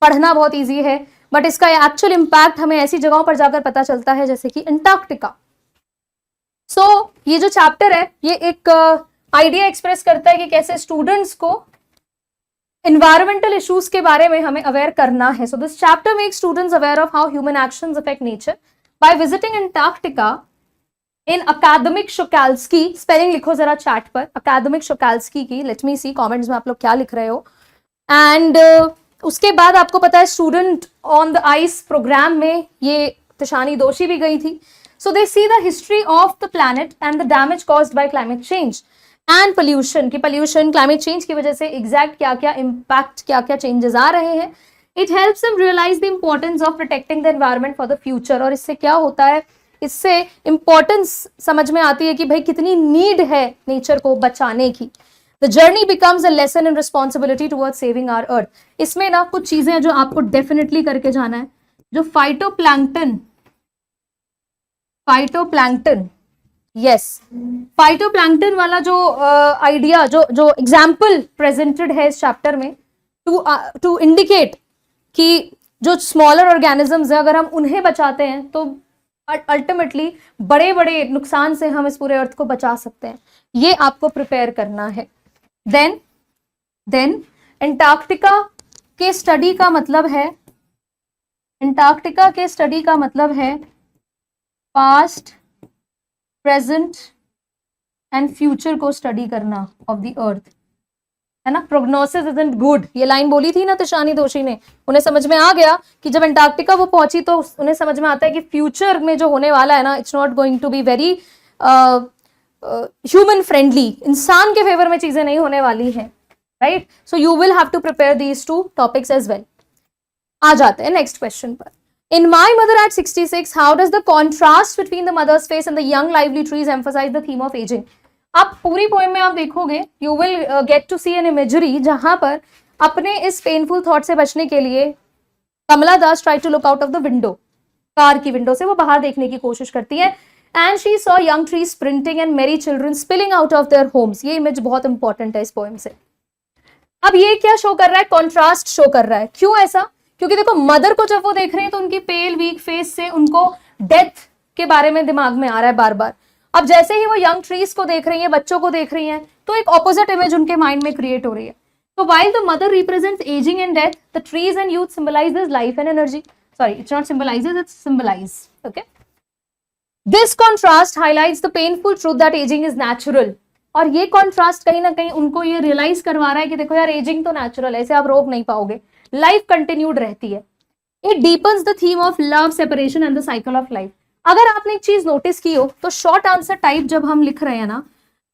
पढ़ना बहुत ईजी है, बट इसका एक्चुअल इम्पैक्ट हमें ऐसी जगहों पर जाकर पता चलता है जैसे कि अंटार्कटिका। सो ये जो चैप्टर है ये एक आइडिया एक्सप्रेस करता है कि कैसे स्टूडेंट्स को एनवायरमेंटल इश्यूज के बारे में हमें अवेयर करना है। So this chapter makes students aware of how human actions affect nature by visiting Antarctica in Akademik Shokalskiy. Spelling लिखो जरा चैट पर, अकादमिक शोकाल्स्की की। लेट मी सी कमेंट्स में आप लोग क्या लिख रहे हो। एंड उसके बाद आपको पता है student on the ice programme में ये तिशानी दोषी भी गई थी। So they see the history of the planet and the damage caused by climate change and pollution, की पोल्यूशन क्लाइमेट चेंज की वजह से एग्जैक्ट क्या क्या इम्पैक्ट, क्या क्या चेंजेस आ रहे हैं। It helps them realise the importance of protecting the environment for the future. और इससे क्या होता है, इससे इंपॉर्टेंस समझ में आती है कि भाई कितनी नीड है नेचर को बचाने की। The journey becomes a lesson in responsibility towards saving our earth. इसमें ना कुछ चीजें जो आपको डेफिनेटली करके जाना है। जो फाइटोप्लैंक्टन, यस, फाइटोप्लैंक्टन वाला जो आइडिया, जो एग्जाम्पल प्रेजेंटेड है इस चैप्टर में, टू इंडिकेट कि जो स्मॉलर ऑर्गेनिजम्स है अगर हम उन्हें बचाते हैं तो अल्टीमेटली बड़े बड़े नुकसान से हम इस पूरे अर्थ को बचा सकते हैं। ये आपको प्रिपेयर करना है। देन अंटार्कटिका के स्टडी का मतलब है, अंटार्कटिका के स्टडी का मतलब है पास्ट, प्रेजेंट एंड फ्यूचर को स्टडी करना ऑफ द अर्थ। है ना, प्रोग्नोसिस इजंट गुड, ये लाइन बोली थी ना तिशानी दोषी ने, उन्हें समझ में आ गया कि जब अंटार्कटिका वो पहुंची तो उन्हें समझ में आता है कि फ्यूचर में जो होने वाला है ना, it's not going to be very human friendly, इंसान के फेवर में चीजें नहीं होने वाली हैं, right. So you will have to prepare these two topics as well. आ जाते हैं नेक्स्ट क्वेश्चन पर। In My Mother at 66, how does the contrast between the mother's face and the young lively trees emphasize the theme of aging? आप पूरी poem में आप देखोगे, you will get to see an imagery जहां पर अपने इस पेनफुल थॉट से बचने के लिए Kamala Das try to look out of the window, car की विंडो से वो बाहर देखने की कोशिश करती है, and she saw young trees sprinting and merry children spilling out of their homes. ये इमेज बहुत इंपॉर्टेंट है इस पोएम से। अब ये क्या शो कर रहा है, कॉन्ट्रास्ट शो कर रहा है। क्यों ऐसा? क्योंकि देखो मदर को जब वो देख रहे हैं तो उनकी पेल वीक फेस से उनको डेथ के बारे में दिमाग में आ रहा है बार बार। अब जैसे ही वो यंग ट्रीज को देख रही हैं, बच्चों को देख रही हैं, तो एक ऑपोजिट इमेज उनके माइंड में क्रिएट हो रही है। तो while the mother represents aging and death, the trees and youth symbolizes life and energy. Sorry, it's not symbolizes, it's symbolize. Okay. This contrast highlights the painful truth that aging is natural. और ये contrast कहीं ना कहीं उनको ये realise करवा रहा है कि देखो यार, एजिंग तो नेचुरल है, इसे आप रोक नहीं पाओगे, लाइफ कंटिन्यूड रहती है। It deepens the theme of love, separation and the cycle of life. अगर आपने एक चीज नोटिस की हो तो शॉर्ट आंसर टाइप जब हम लिख रहे हैं ना,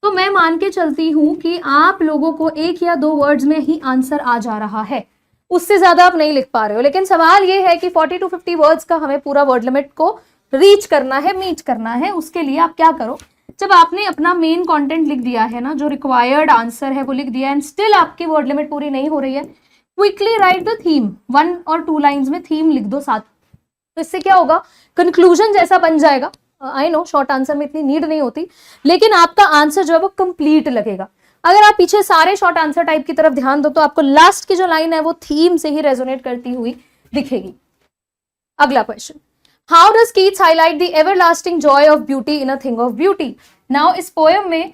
तो मैं मान के चलती हूं कि आप लोगों को 1 या 2 वर्ड्स में ही आंसर आ जा रहा है, उससे ज्यादा आप नहीं लिख पा रहे हो। लेकिन सवाल ये है कि 40 to 50 वर्ड्स का हमें पूरा वर्ड लिमिट को रीच करना है, मीट करना है। उसके लिए आप क्या करो, जब आपने अपना मेन कंटेंट लिख दिया है ना, जो रिक्वायर्ड आंसर है वो लिख दिया है, एंड स्टिल आपकी वर्ड लिमिट पूरी नहीं हो रही है, क्विकली राइट द थीम, 1 और 2 लाइन्स में थीम लिख दो साथ। तो इससे क्या होगा, कंक्लूजन जैसा बन जाएगा। आई नो शॉर्ट आंसर में इतनी नीड नहीं होती, लेकिन आपका आंसर जो है वो कंप्लीट लगेगा। अगर आप पीछे सारे शॉर्ट आंसर टाइप की तरफ ध्यान दो तो आपको लास्ट की जो लाइन है वो थीम से ही रेजोनेट करती हुई दिखेगी। अगला question, how does Keats highlight the everlasting Joy of beauty in a thing of beauty? Now इस पोएम में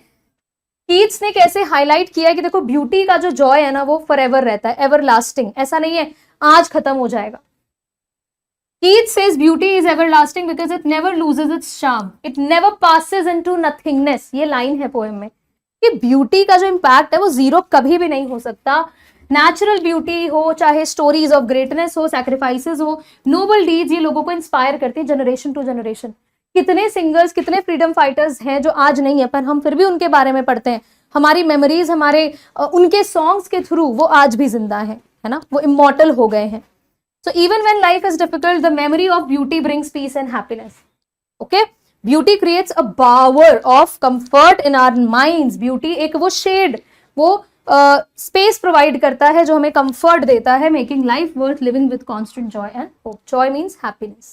कीट्स ने कैसे हाईलाइट किया है कि देखो ब्यूटी का जो जॉय है ना वो फॉरएवर रहता है, एवरलास्टिंग, ऐसा नहीं है आज खत्म हो जाएगा। Keats says beauty is everlasting because it never loses its charm. It never passes into nothingness. ये लाइन है पोएम में कि ब्यूटी का जो इम्पैक्ट है वो जीरो कभी भी नहीं हो सकता। नेचुरल ब्यूटी हो, चाहे स्टोरीज ऑफ ग्रेटनेस हो, सैक्रिफाइसेस हो, नोबल डीड्स, ये लोगों को इंस्पायर करती है जनरेशन टू जनरेशन। कितने सिंगर्स, कितने फ्रीडम फाइटर्स हैं जो आज नहीं है, पर हम फिर भी उनके बारे में पढ़ते हैं। हमारी मेमोरीज, हमारे उनके सॉन्ग्स के थ्रू वो आज भी जिंदा है ना, वो इमॉर्टल हो गए हैं। So even when life is difficult, the memory of beauty brings peace and happiness. Okay? Beauty creates a bower of comfort in our minds. Beauty एक वो shade, वो space provide करता है जो हमें comfort देता है, making life worth living with constant joy and hope. Joy means happiness.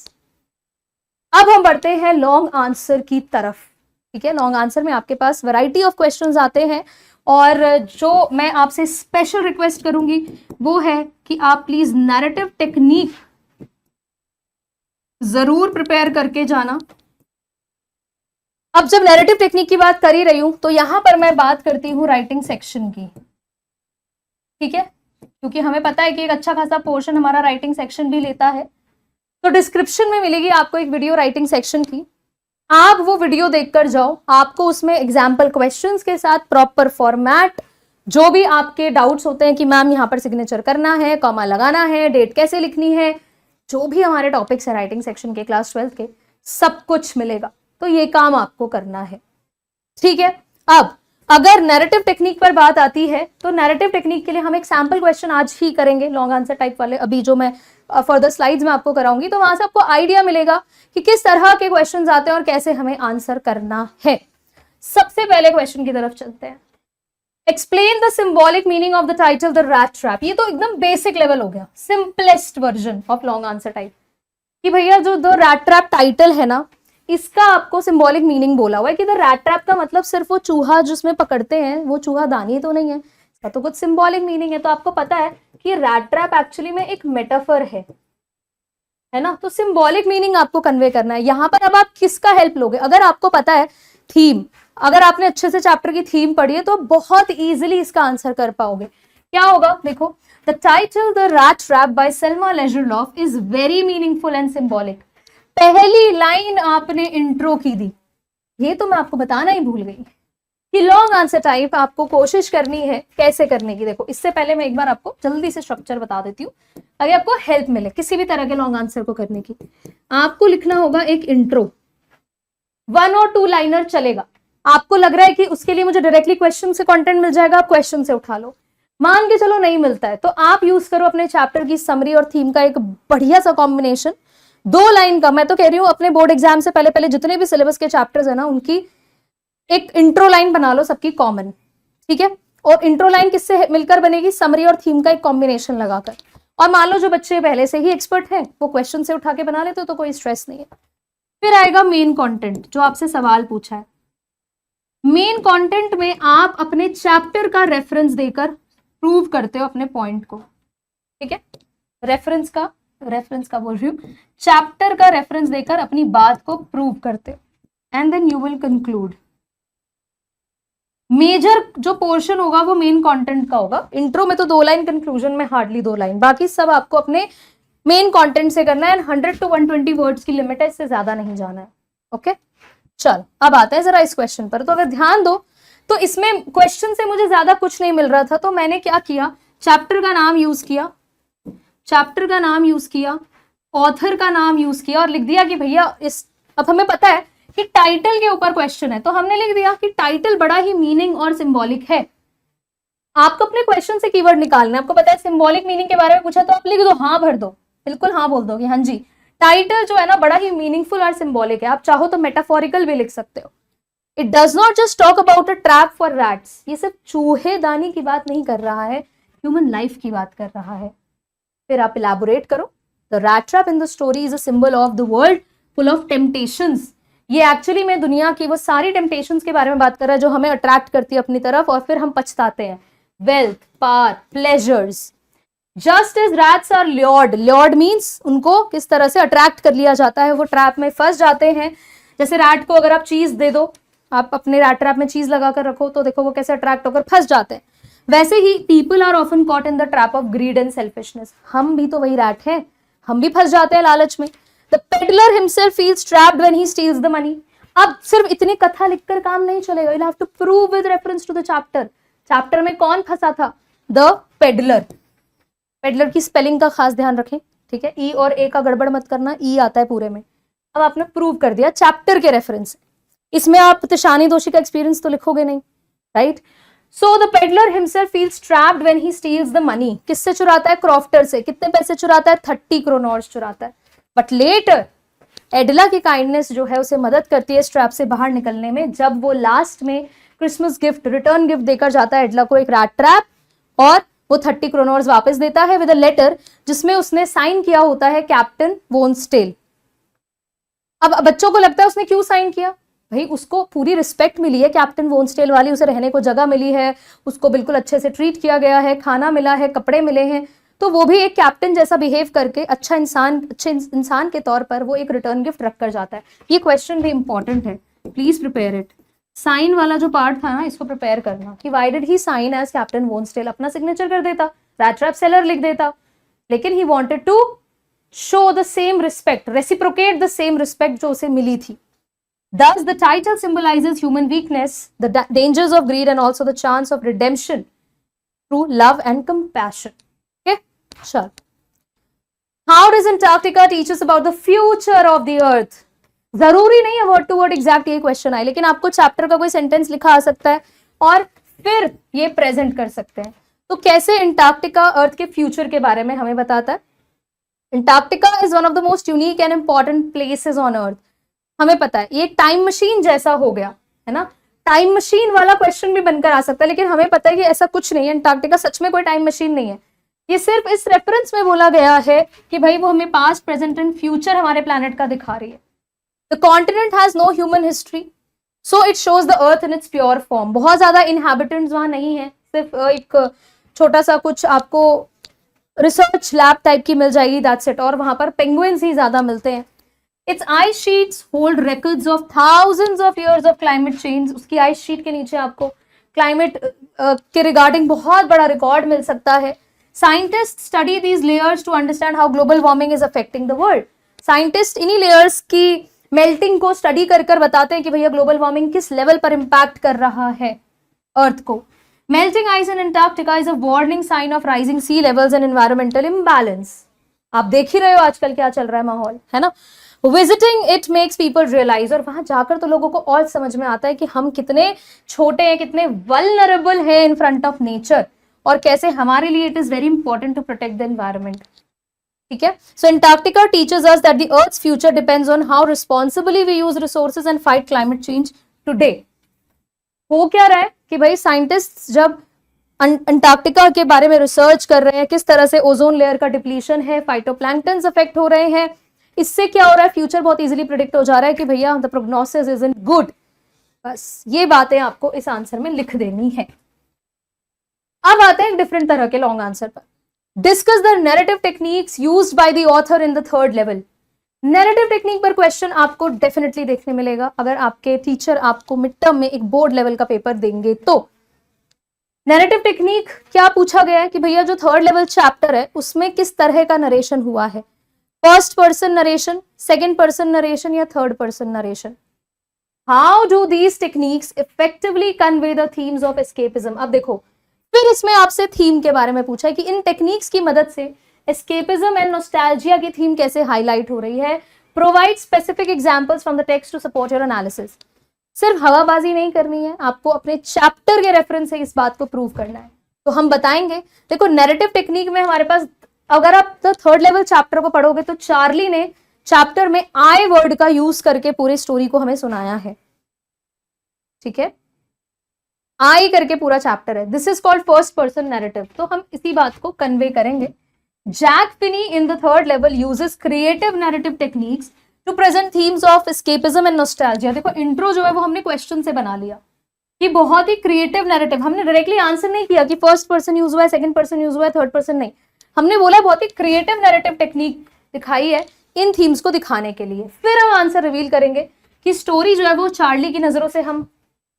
अब हम बढ़ते हैं लॉन्ग आंसर की तरफ। ठीक है, लॉन्ग आंसर में आपके पास वैरायटी ऑफ क्वेश्चंस आते हैं, और जो मैं आपसे स्पेशल रिक्वेस्ट करूंगी वो है कि आप प्लीज नैरेटिव टेक्निक जरूर प्रिपेयर करके जाना। अब जब नैरेटिव टेक्निक की बात कर ही रही हूं तो यहां पर मैं बात करती हूं राइटिंग सेक्शन की। ठीक है, क्योंकि हमें पता है कि एक अच्छा खासा पोर्शन हमारा राइटिंग सेक्शन भी लेता है। तो डिस्क्रिप्शन में मिलेगी आपको एक वीडियो राइटिंग सेक्शन की, आप वो वीडियो देखकर जाओ। आपको उसमें एग्जाम्पल क्वेश्चंस के साथ प्रॉपर फॉर्मेट, जो भी आपके डाउट्स होते हैं कि मैम यहाँ पर सिग्नेचर करना है, कॉमा लगाना है, डेट कैसे लिखनी है, जो भी हमारे टॉपिक्स है राइटिंग सेक्शन के क्लास 12 के, सब कुछ मिलेगा। तो ये काम आपको करना है। ठीक है, अब अगर नैरेटिव टेक्निक पर बात आती है तो नैरेटिव टेक्निक के लिए हम एक सैम्पल क्वेश्चन आज ही करेंगे, लॉन्ग आंसर टाइप वाले, अभी जो मैं फर्दर स्लाइड्स में आपको कराऊंगी, तो वहां से आपको आइडिया मिलेगा कि किस तरह के क्वेश्चंस आते हैं और कैसे हमें आंसर करना है। सबसे पहले क्वेश्चन की तरफ चलते हैं। Explain the symbolic meaning of the title the rat trap. ये तो एकदम बेसिक लेवल हो गया, simplest version of long answer type, कि भैया जो द रैट ट्रैप टाइटल है ना, इसका आपको सिंबॉलिक मीनिंग बोला हुआ है कि द रैट ट्रैप का मतलब सिर्फ वो चूहा जिसमें पकड़ते हैं वो चूहा दानी तो नहीं है, इसका तो कुछ सिंबॉलिक मीनिंग है। तो आपको पता है कि रैट ट्रैप एक्चुअली में एक मेटाफर है ना, तो सिंबॉलिक मीनिंग आपको कन्वे करना है। यहां पर अब आप किसका हेल्प लोगे? अगर आपको पता है थीम, अगर आपने अच्छे से चैप्टर की थीम पढ़ी है तो बहुत इजीली इसका आंसर कर पाओगे। क्या होगा देखो, the title the rat trap by Selma Lagerlof is very meaningful and symbolic. पहली लाइन आपने इंट्रो की दी, ये तो मैं आपको बताना ही भूल गई। कि लॉन्ग आंसर टाइप आपको कोशिश करनी है कैसे करने की। देखो इससे पहले मैं एक बार आपको जल्दी से स्ट्रक्चर बता देती हूँ अगर आपको हेल्प मिले किसी भी तरह के लॉन्ग आंसर को करने की। आपको लिखना होगा एक इंट्रो, 1 और 2 लाइनर चलेगा। आपको लग रहा है कि उसके लिए मुझे डायरेक्टली क्वेश्चन से कंटेंट मिल जाएगा, आप क्वेश्चन से उठा लो। मान के चलो नहीं मिलता है तो आप यूज करो अपने चैप्टर की समरी और थीम का एक बढ़िया सा कॉम्बिनेशन, 2 लाइन का। मैं तो कह रही हूँ अपने बोर्ड एग्जाम से पहले पहले जितने भी सिलेबस के चैप्टर्स है ना उनकी एक इंट्रो लाइन बना लो सबकी कॉमन, ठीक है। और इंट्रो लाइन किससे मिलकर बनेगी, समरी और थीम का एक कॉम्बिनेशन लगाकर। और मान लो जो बच्चे पहले से ही एक्सपर्ट हैं वो क्वेश्चन से उठा के बना लेते हो तो कोई स्ट्रेस नहीं है। फिर आएगा मेन कंटेंट, जो आपसे सवाल पूछा है। मेन कंटेंट में आप अपने चैप्टर का रेफरेंस देकर प्रूव करते हो अपने पॉइंट को, ठीक है। रेफरेंस का बोल रही हूँ, चैप्टर का रेफरेंस देकर अपनी बात को प्रूव करते हो and then you will conclude. Major जो पोर्शन होगा वो मेन कंटेंट का होगा। इंट्रो में तो 2 लाइन, कंक्लूजन में हार्डली 2 लाइन, बाकी सब आपको अपने मेन कंटेंट से करना है। 100 to 120 वर्ड्स की लिमिट है, इससे ज्यादा नहीं जाना है। ओके चल अब आते हैं जरा इस क्वेश्चन पर। तो अगर ध्यान दो तो इसमें क्वेश्चन से मुझे ज्यादा कुछ नहीं मिल रहा था तो मैंने क्या किया, चैप्टर का नाम यूज किया, ऑथर का नाम यूज किया और लिख दिया कि भैया इस, अब हमें पता है कि टाइटल के ऊपर क्वेश्चन है तो हमने लिख दिया कि टाइटल बड़ा ही मीनिंग और सिंबॉलिक है। आपको अपने क्वेश्चन से कीवर्ड निकालना है। आपको पता है सिंबॉलिक मीनिंग के बारे में पूछा तो आप लिख दो, हाँ भर दो, बिल्कुल हाँ बोल दो कि हाँ जी टाइटल जो है ना बड़ा ही मीनिंगफुल और सिंबॉलिक है। आप चाहो तो मेटाफोरिकल भी लिख सकते हो। It does not just talk about a trap for rats, ये सिर्फ चूहेदानी की बात नहीं कर रहा है, ह्यूमन लाइफ की बात कर रहा है। फिर आप इलैबोरेट करो, the rat trap in the story is a symbol of the world full of temptations. ये एक्चुअली में दुनिया की वो सारी टेम्पटेशंस के बारे में बात कर रहा है जो हमें अट्रैक्ट करती है अपनी तरफ और फिर हम पछताते हैं। Wealth, power, pleasures, just as rats are lured, lured means उनको किस तरह से अट्रैक्ट कर लिया जाता है, वो ट्रैप में फंस जाते हैं। जैसे रैट को अगर आप चीज दे दो, आप अपने रैट ट्रैप में चीज लगाकर रखो तो देखो वो कैसे अट्रैक्ट होकर फंस जाते हैं। वैसे ही people are often caught in the trap of greed and selfishness, हम भी तो वही रैट हैं, हम भी फंस जाते हैं लालच में। The peddler himself feels trapped when he steals the money. अब सिर्फ इतनी कथा लिखकर काम नहीं चलेगा, you have to prove with reference to the chapter. Chapter में कौन फंसा था, द पेडलर। पेडलर की स्पेलिंग का खास ध्यान रखें, ठीक है, ई और ए का गड़बड़ मत करना, ई आता है पूरे में। अब आपने प्रूव कर दिया चैप्टर के रेफरेंस से। इसमें आप तिशानी दोषी का एक्सपीरियंस तो लिखोगे नहीं, right. So the peddler himself feels trapped when he steals the money. किससे चुराता है, क्रॉफ्टर से। कितने पैसे चुराता है, 30 क्रोनॉर्स चुराता है। बट लेटर एडला की काइंडनेस जो है उसे मदद करती है इस ट्रैप से बाहर निकलने में, जब वो लास्ट में क्रिसमस गिफ्ट, रिटर्न गिफ्ट देकर जाता है एडला को एक रैट ट्रैप, और वो 30 क्रोनॉर्स वापस देता है विद अ लेटर जिसमें उसने साइन किया होता है कैप्टन वोन्सटेल। अब बच्चों को लगता है उसने क्यों साइन किया, भाई उसको पूरी रिस्पेक्ट मिली है कैप्टन वोन्सटेल वाली, उसे रहने को जगह मिली है, उसको बिल्कुल अच्छे से ट्रीट किया गया है, खाना मिला है, कपड़े मिले हैं, तो वो भी एक कैप्टन जैसा बिहेव करके अच्छे इंसान के तौर पर वो एक रिटर्न गिफ्ट रख कर जाता है। ये क्वेश्चन भी इंपॉर्टेंट है, प्लीज प्रिपेयर इट। साइन वाला जो पार्ट था ना इसको प्रिपेयर करना कि why did he sign as captain von Stahle. अपना सिग्नेचर कर देता, रैट ट्रैप सेलर लिख देता, लेकिन he wanted to show the same respect, reciprocate the same respect जो उसे मिली थी। Thus, the title symbolizes human weakness, the dangers of greed, and also the chance of redemption through love and compassion. Okay, sure. How does Antarctica teach us about the future of the Earth? जरूरी नहीं है word to word exact ये question आए, लेकिन आपको chapter का कोई sentence लिखा आ सकता है और फिर ये प्रेजेंट कर सकते हैं। तो कैसे अंटार्कटिका अर्थ के फ्यूचर के बारे में हमें बताता है। Antarctica is one of the most unique and important places on earth. हमें पता है ये टाइम मशीन जैसा हो गया है ना, टाइम मशीन वाला क्वेश्चन भी बनकर आ सकता है, लेकिन हमें पता है कि ऐसा कुछ नहीं है। अंटार्कटिका सच में कोई टाइम मशीन नहीं है, ये सिर्फ इस रेफरेंस में बोला गया है कि भाई वो हमें पास्ट, प्रेजेंट एंड फ्यूचर हमारे प्लैनेट का दिखा रही है। The continent has no human history, so it shows the earth in its pure form. बहुत ज्यादा इनहैबिटेंट्स वहां नहीं है, सिर्फ एक छोटा सा कुछ आपको रिसर्च लैब टाइप की मिल जाएगी, दैट्स इट। और वहां पर पेंगुइन्स ही ज्यादा मिलते हैं। Its ice sheets hold records of thousands of years of climate change. उसकी ice sheet के नीचे आपको climate के regarding बहुत बड़ा रिकॉर्ड मिल सकता है। Scientists study these layers to understand how global warming is affecting the world. Scientists इन्हीं layers की मेल्टिंग को स्टडी कर कर बताते हैं कि भैया ग्लोबल वार्मिंग किस लेवल पर इंपैक्ट कर रहा है अर्थ को। Melting ice in Antarctica is a warning sign of rising sea levels and environmental imbalance. आप देख ही रहे हो आजकल क्या चल रहा है माहौल, है ना। Visiting it makes people realise, और वहां जाकर तो लोगों को और समझ में आता है कि हम कितने छोटे हैं, कितने वल्नरेबल हैं इन फ्रंट ऑफ नेचर, और कैसे हमारे लिए it is very important to protect the environment. ठीक है, so Antarctica teaches us that the earth's future depends on how responsibly we use resources and fight climate change today. हो क्या रहा है कि भाई साइंटिस्ट जब अंटार्कटिका के बारे में रिसर्च कर रहे हैं, किस तरह से ओजोन लेयर का डिप्लीशन है, फाइटोप्लैंक्टन्स अफेक्ट हो रहे हैं, इससे क्या हो रहा है, फ्यूचर बहुत इजीली प्रिडिक्ट हो जा रहा है कि भैया द प्रोग्नोसिस इजंट गुड। बस ये बातें आपको इस आंसर में लिख देनी है। अब आते हैं डिफरेंट तरह के लॉन्ग आंसर पर। Discuss the narrative techniques used by the author in the third level. Narrative technique पर क्वेश्चन आपको डेफिनेटली देखने मिलेगा अगर आपके टीचर आपको मिड टर्म में एक बोर्ड लेवल का पेपर देंगे तो। नैरेटिव टेक्निक क्या पूछा गया है कि भैया जो थर्ड लेवल चैप्टर है उसमें किस तरह का नरेशन हुआ है, first person narration, second person narration या third person narration. How do these techniques effectively convey the themes of escapism. अब देखो फिर इसमें आपसे थीम के बारे में पूछा है कि इन टेक्निक्स की मदद से एस्केपिज्म एंड नॉस्टैल्जिया की थीम कैसे हाईलाइट हो रही है। Provide specific examples from the text to support your analysis. सिर्फ हवाबाजी नहीं करनी है, आपको अपने चैप्टर के रेफरेंस से इस बात को प्रूव करना है। तो हम बताएंगे, देखो नैरेटिव टेक्निक में हमारे पास, अगर आप तो थर्ड लेवल चैप्टर को पढ़ोगे तो चार्ली ने चैप्टर में आई वर्ड का यूज करके पूरी स्टोरी को हमें सुनाया है। ठीक है, आई करके पूरा चैप्टर है, this is called first person narrative. तो हम इसी बात को कन्वे करेंगे। Jack Finney in the third level uses creative narrative techniques to present themes of escapism and nostalgia. देखो इंट्रो जो है वो हमने क्वेश्चन से बना लिया कि बहुत ही क्रिएटिव नैरेटिव, हमने डायरेक्टली आंसर नहीं किया कि फर्स्ट पर्सन यूज हुआ है, सेकंड पर्सन यूज हुआ है, थर्ड पर्सन नहीं, हमने बोला बहुत ही क्रिएटिव नैरेटिव टेक्निक दिखाई है इन थीम्स को दिखाने के लिए। फिर हम आंसर रिवील करेंगे कि स्टोरी जो है वो चार्ली की नजरों से हम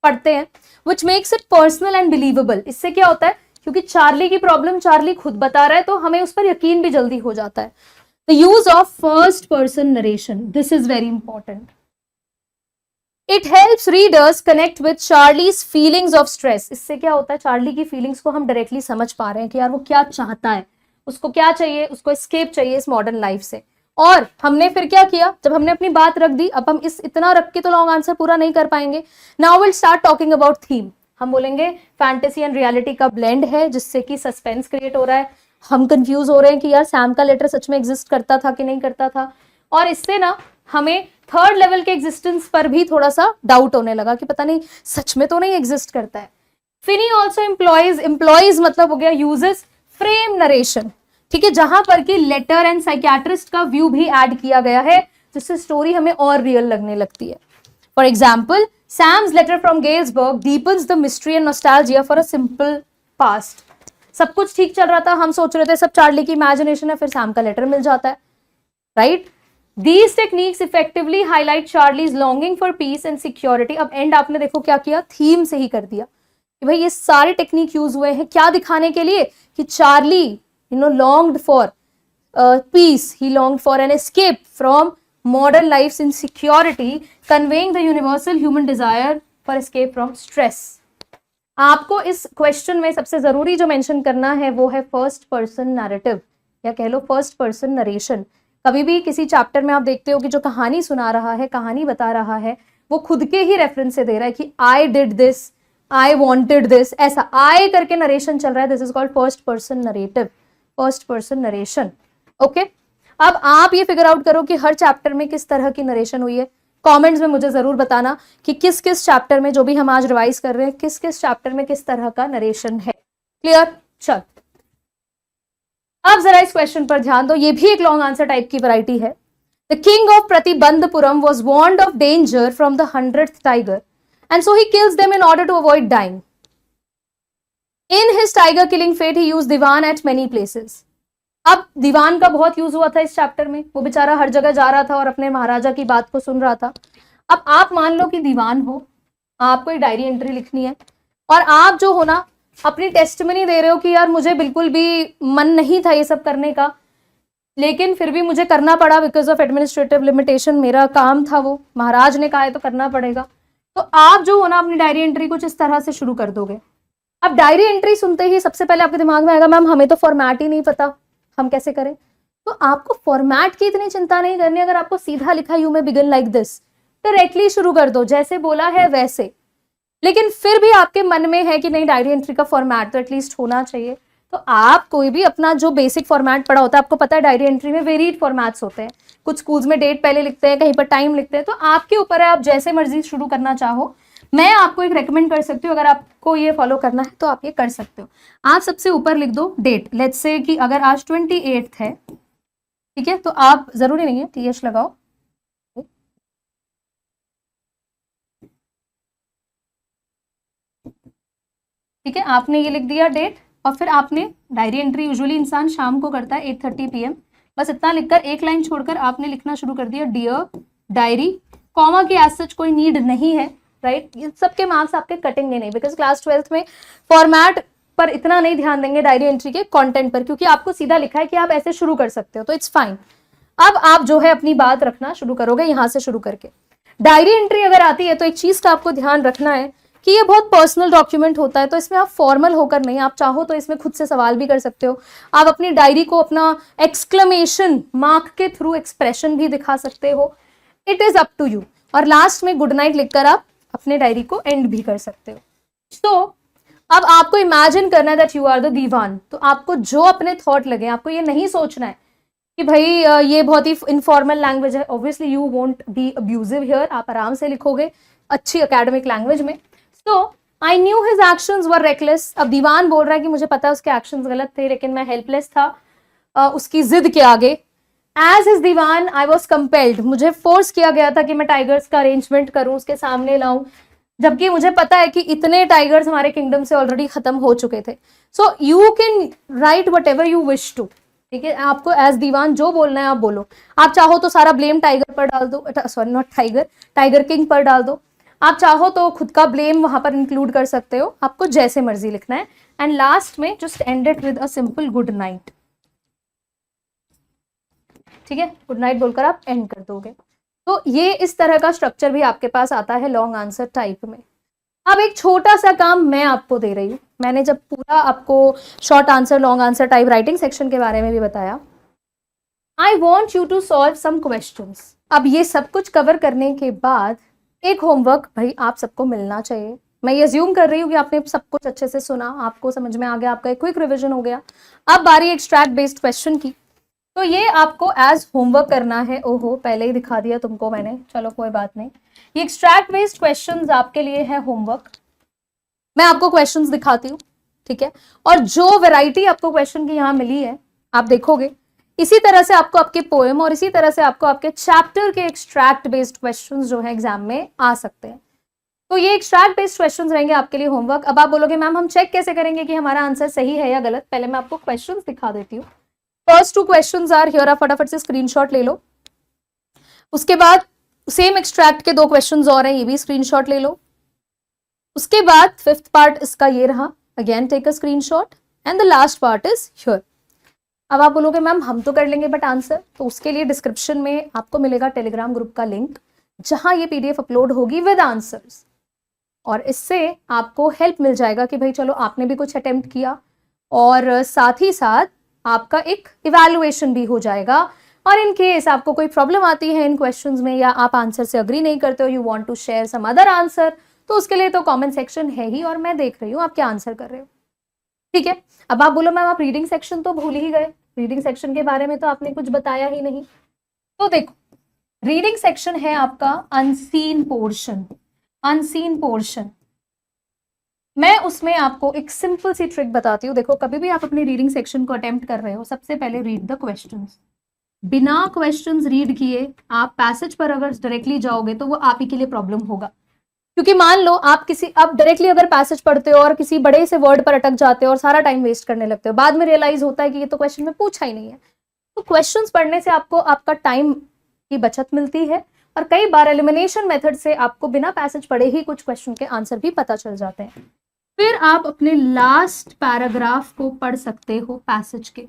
पढ़ते हैं, which makes it personal and believable. इससे क्या होता है, क्योंकि चार्ली की प्रॉब्लम चार्ली खुद बता रहा है तो हमें उस पर यकीन भी जल्दी हो जाता है। The use of first person narration, this is very important. It helps readers connect with Charlie's feelings of stress. इससे क्या होता है, चार्ली की फीलिंग्स को हम डायरेक्टली समझ पा रहे हैं कि यार वो क्या चाहता है, उसको क्या चाहिए, उसको एस्केप चाहिए इस मॉडर्न लाइफ से। और हमने फिर क्या किया, जब हमने अपनी बात रख दी, अब हम इस इतना रख के तो लॉन्ग आंसर पूरा नहीं कर पाएंगे। Now will start talking about theme. हम बोलेंगे फैंटेसी एंड रियलिटी का ब्लेंड है जिससे कि सस्पेंस क्रिएट हो रहा है, हम कंफ्यूज हो रहे हैं कि यार सैम का लेटर सच में एग्जिस्ट करता था कि नहीं करता था, और इससे ना हमें थर्ड लेवल के एग्जिस्टेंस पर भी थोड़ा सा डाउट होने लगा कि पता नहीं सच में तो नहीं एग्जिस्ट करता है। फिनी ऑल्सो एम्प्लॉयज मतलब हो गया यूजेस फ्रेम नरेशन। ठीक है, जहां पर कि लेटर एंड साइकियाट्रिस्ट का व्यू भी ऐड किया गया है जिससे स्टोरी हमें और रियल लगने लगती है। For example, Sam's letter from Galesburg deepens the mystery and nostalgia for a simple past. सब कुछ ठीक चल रहा था, हम सोच रहे थे सब चार्ली की इमेजिनेशन है, फिर सैम का लेटर मिल जाता है, right. These techniques effectively highlight Charlie's longing for peace and security। अब एंड आपने देखो क्या किया, थीम से ही कर दिया कि भाई ये सारे टेक्निक यूज हुए हैं क्या दिखाने के लिए, कि Charlie longed for peace, he longed for an escape from modern life's insecurity, conveying the universal human desire for escape from stress। आपको इस क्वेश्चन में सबसे जरूरी जो मेंशन करना है वो है फर्स्ट पर्सन नैरेटिव या कह लो फर्स्ट पर्सन नरेशन। कभी भी किसी चैप्टर में आप देखते हो कि जो कहानी सुना रहा है, कहानी बता रहा है, वो खुद के ही रेफरेंस से दे रहा है कि I did this, I wanted this, ऐसा आई करके नरेशन चल रहा है, this is called first person narrative, first person narration. Okay, अब आप ये फिगर आउट करो कि हर चैप्टर में किस तरह की नरेशन हुई है। कमेंट्स में मुझे जरूर बताना कि किस किस चैप्टर में, जो भी हम आज रिवाइज कर रहे हैं, किस किस चैप्टर में किस तरह का नरेशन है। क्लियर? चल अब जरा इस क्वेश्चन पर ध्यान दो, ये भी एक लॉन्ग आंसर टाइप की वैरायटी है। The king of Pratibandapuram was warned of danger from the 100th tiger and so he kills them in order to avoid dying. In his tiger killing fate he used दीवान at many places. अब दीवान का बहुत use हुआ था इस chapter में, वो बेचारा हर जगह जा रहा था और अपने महाराजा की बात को सुन रहा था। अब आप मान लो कि दीवान हो, आपको एक डायरी एंट्री लिखनी है और आप जो हो ना अपनी टेस्टमनी दे रहे हो कि यार मुझे बिल्कुल भी मन नहीं था ये सब करने का, लेकिन फिर भी मुझे करना पड़ा बिकॉज ऑफ एडमिनिस्ट्रेटिव लिमिटेशन, मेरा काम था वो, महाराज ने कहा है तो करना पड़ेगा। तो आप जो हो ना अपनी डायरी एंट्री कुछ इस तरह से शुरू कर दोगे। अब डायरी एंट्री सुनते ही सबसे पहले आपके दिमाग में आएगा मैम हमें तो फॉर्मेट ही नहीं पता, हम कैसे करें। तो आपको फॉर्मेट की इतनी चिंता नहीं करनी, अगर आपको सीधा लिखा यू में बिगिन लाइक दिस, डायरेक्टली शुरू कर दो जैसे बोला है वैसे। लेकिन फिर भी आपके मन में है कि नहीं डायरी एंट्री का फॉर्मेट तो एटलीस्ट होना चाहिए, तो आप कोई भी अपना जो बेसिक फॉर्मेट पढ़ा होता है, आपको पता है डायरी एंट्री में वेरिड फॉर्मेट्स होते हैं, कुछ स्कूल्स में डेट पहले लिखते हैं, कहीं पर टाइम लिखते हैं, तो आपके ऊपर है आप जैसे मर्जी शुरू करना चाहो। मैं आपको एक रेकमेंड कर सकती हूँ, अगर आपको ये फॉलो करना है तो आप ये कर सकते हो। आप सबसे ऊपर लिख दो डेट, लेट्स से कि अगर आज 28 है, ठीक है, तो आप जरूरी नहीं है TH लगाओ, ठीक है, आपने ये लिख दिया डेट, और फिर आपने डायरी एंट्री यूजुअली इंसान शाम को करता है 8:30 PM, बस इतना लिखकर एक लाइन छोड़कर आपने लिखना शुरू कर दिया डियर डायरी, कॉमा की एज सच कोई नीड नहीं है, राइट। ये सबके मार्क्स आपके कटेंगे नहीं, बिकॉज क्लास 12th में फॉर्मेट पर इतना नहीं ध्यान देंगे, डायरी एंट्री के कंटेंट पर, क्योंकि आपको सीधा लिखा है कि आप ऐसे शुरू कर सकते हो, तो इट्स फाइन। अब आप जो है अपनी बात रखना शुरू करोगे यहां से शुरू करके। डायरी एंट्री अगर आती है तो एक चीज का आपको ध्यान रखना है कि ये बहुत पर्सनल डॉक्यूमेंट होता है, तो इसमें आप फॉर्मल होकर नहीं, आप चाहो तो इसमें खुद से सवाल भी कर सकते हो, आप अपनी डायरी को अपना एक्सक्लेमेशन मार्क के थ्रू एक्सप्रेशन भी दिखा सकते हो, it is up to you. और लास्ट में गुड नाइट लिखकर आप अपने डायरी को एंड भी कर सकते हो। तो अब आपको इमेजिन करना है दैट यू आर द दीवान, तो आपको जो अपने थॉट लगे, आपको ये नहीं सोचना है कि भाई ये बहुत ही इनफॉर्मल लैंग्वेज है, obviously you won't be abusive here, आप आराम से लिखोगे अच्छी एकेडमिक लैंग्वेज में। So I knew his actions were reckless, अब दीवान बोल रहा है कि मुझे पता है उसके एक्शंस गलत थे, लेकिन मैं हेल्पलेस था उसकी जिद के आगे। As his dewan I was compelled, मुझे फोर्स किया गया था कि मैं टाइगर्स का अरेंजमेंट करूं, उसके सामने लाऊं, जबकि मुझे पता है कि इतने टाइगर्स हमारे किंगडम से ऑलरेडी खत्म हो चुके थे। So you can write whatever you wish to, ठीक है, आपको एज दीवान जो बोलना है आप बोलो। आप चाहो तो सारा ब्लेम टाइगर पर डाल दो, sorry not tiger, tiger king पर डाल दो, आप चाहो तो खुद का ब्लेम वहां पर इंक्लूड कर सकते हो, आपको जैसे मर्जी लिखना है। एंड लास्ट में just and it with a simple good night, ठीक है, गुड नाइट बोलकर आप एंड कर दोगे। तो ये इस तरह का स्ट्रक्चर भी आपके पास आता है लॉन्ग आंसर टाइप में। अब एक छोटा सा काम मैं आपको दे रही हूँ, मैंने जब पूरा आपको short answer long answer type writing section के बारे में भी बताया, I want you to solve some questions. अब ये सब कुछ कवर करने के बाद एक होमवर्क भाई आप सबको मिलना चाहिए। मैं ये अज्यूम कर रही हूँ कि आपने सब कुछ अच्छे से सुना, आपको समझ में आ गया, आपका एक क्विक रिविजन हो गया। अब बारी एक्सट्रैक्ट बेस्ड क्वेश्चन की, तो ये आपको एज होमवर्क करना है। ओहो पहले ही दिखा दिया तुमको मैंने, चलो कोई बात नहीं। ये एक्सट्रैक्ट बेस्ड क्वेश्चंस आपके लिए है होमवर्क। मैं आपको क्वेश्चंस दिखाती हूँ, ठीक है, और जो वैरायटी आपको क्वेश्चन की यहाँ मिली है आप देखोगे, इसी तरह से आपको आपके पोएम और इसी तरह से आपको आपके चैप्टर के एक्सट्रैक्ट बेस्ड क्वेश्चंस जो है एग्जाम में आ सकते हैं। तो ये एक्सट्रैक्ट बेस्ड क्वेश्चंस रहेंगे आपके लिए होमवर्क। अब आप बोलोगे मैम हम चेक कैसे करेंगे कि हमारा आंसर सही है या गलत, पहले मैं आपको क्वेश्चंस दिखा देती हूँ। फर्स्ट 2 क्वेश्चंस आर हियर, आप फटाफट से स्क्रीनशॉट ले लो। उसके बाद सेम एक्सट्रैक्ट के 2 क्वेश्चंस और हैं, ये भी स्क्रीनशॉट ले लो। उसके बाद 5th पार्ट इसका ये रहा, again take a screenshot, and the last part is here. अब आप बोलोगे मैम हम तो कर लेंगे बट आंसर, तो उसके लिए डिस्क्रिप्शन में आपको मिलेगा टेलीग्राम ग्रुप का लिंक, जहां ये PDF अपलोड होगी विद आंसर्स, और इससे आपको हेल्प मिल जाएगा कि भाई चलो आपने भी कुछ अटेम्प्ट किया, और साथ ही साथ आपका एक इवैल्यूएशन भी हो जाएगा। और इन केस आपको कोई प्रॉब्लम आती है इन क्वेश्चंस में, या आप आंसर से अग्री नहीं करते हो, you want to share some other answer, तो उसके लिए तो कमेंट सेक्शन है ही, और मैं देख रही हूँ आप क्या आंसर कर रहे हो, ठीक है। अब आप बोलो मैम आप रीडिंग सेक्शन तो भूल ही गए, रीडिंग सेक्शन के बारे में तो आपने कुछ बताया ही नहीं। तो देखो रीडिंग सेक्शन है आपका अनसीन पोर्शन, अनसीन पोर्शन। मैं उसमें आपको एक सिंपल सी ट्रिक बताती हूँ। देखो कभी भी आप अपनी रीडिंग सेक्शन को अटेम्प्ट कर रहे हो, सबसे पहले रीड द क्वेश्चंस। बिना क्वेश्चंस रीड किए आप पैसेज पर अगर डायरेक्टली जाओगे तो वो आप ही के लिए प्रॉब्लम होगा, क्योंकि मान लो आप डायरेक्टली अगर पैसेज पढ़ते हो और किसी बड़े से वर्ड पर अटक जाते हो और सारा टाइम वेस्ट करने लगते हो, बाद में रियलाइज होता है कि ये तो क्वेश्चन में पूछा ही नहीं है। तो क्वेश्चंस पढ़ने से आपको आपका टाइम की बचत मिलती है, और कई बार एलिमिनेशन मेथड से आपको बिना पैसेज पढ़े ही कुछ क्वेश्चन के आंसर भी पता चल जाते हैं। फिर आप अपने लास्ट पैराग्राफ को पढ़ सकते हो पैसेज के,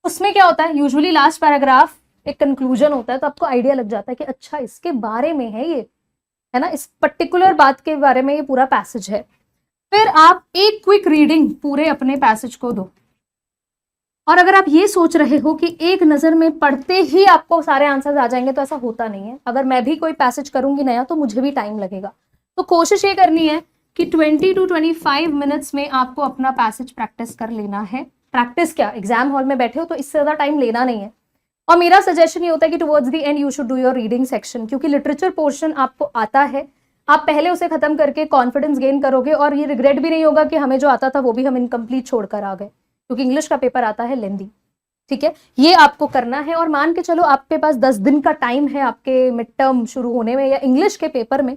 उसमें क्या होता है, यूजुअली लास्ट पैराग्राफ एक कंक्लूजन होता है, तो आपको आइडिया लग जाता है कि अच्छा इसके बारे में है ये, है ना, इस पर्टिकुलर बात के बारे में ये पूरा पैसेज है। फिर आप एक क्विक रीडिंग पूरे अपने पैसेज को दो, और अगर आप ये सोच रहे हो कि एक नजर में पढ़ते ही आपको सारे आंसर्स आ जाएंगे, तो ऐसा होता नहीं है। अगर मैं भी कोई पैसेज करूंगी नया तो मुझे भी टाइम लगेगा। तो कोशिश ये करनी है कि 20 to 25 मिनट्स में आपको अपना पैसेज प्रैक्टिस कर लेना है। प्रैक्टिस क्या, एग्जाम हॉल में बैठे हो तो इससे ज्यादा टाइम लेना नहीं है। और मेरा सजेशन ये होता है कि towards the end you should do your reading section, क्योंकि लिटरेचर पोर्शन आपको आता है, आप पहले उसे खत्म करके कॉन्फिडेंस गेन करोगे, और ये रिग्रेट भी नहीं होगा कि हमें जो आता था वो भी हम इनकम्प्लीट छोड़कर आ गए, क्योंकि इंग्लिश का पेपर आता है लेंदी। ठीक है, ये आपको करना है। और मान के चलो आपके पास 10 दिन का टाइम है आपके मिड टर्म शुरू होने में या इंग्लिश के पेपर में,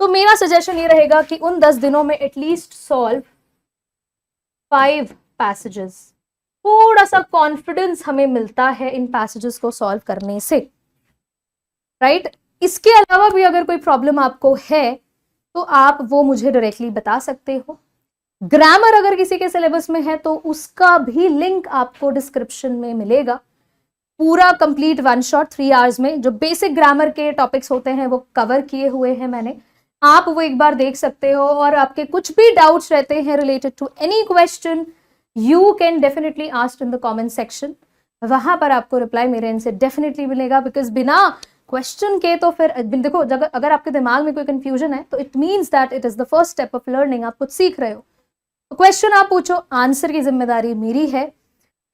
तो मेरा सजेशन ये रहेगा कि उन 10 दिनों में एटलीस्ट सॉल्व 5 पैसेजेस। थोड़ा सा कॉन्फिडेंस हमें मिलता है इन पैसेजेस को सॉल्व करने से, राइट। इसके अलावा भी अगर कोई प्रॉब्लम आपको है तो आप वो मुझे डायरेक्टली बता सकते हो। ग्रामर अगर किसी के सिलेबस में है तो उसका भी लिंक आपको डिस्क्रिप्शन में मिलेगा। पूरा कंप्लीट 1 शॉट 3 आवर्स में जो बेसिक ग्रामर के टॉपिक्स होते हैं वो कवर किए हुए हैं मैंने, आप वो एक बार देख सकते हो। और आपके कुछ भी डाउट्स रहते हैं related to any question, you can definitely ask in the comment section. वहां पर आपको रिप्लाई मेरे एंड से डेफिनेटली मिलेगा, बिकॉज बिना क्वेश्चन के तो फिर देखो, अगर आपके दिमाग में कोई कंफ्यूजन है तो it means that it is the first step of learning, आप कुछ सीख रहे हो। तो क्वेश्चन आप पूछो, आंसर की जिम्मेदारी मेरी है।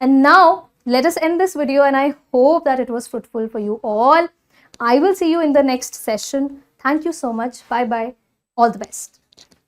And now let us end this video, and I hope that it was fruitful for you all. I will see you in the next session. Thank you so much. Bye bye. All the best.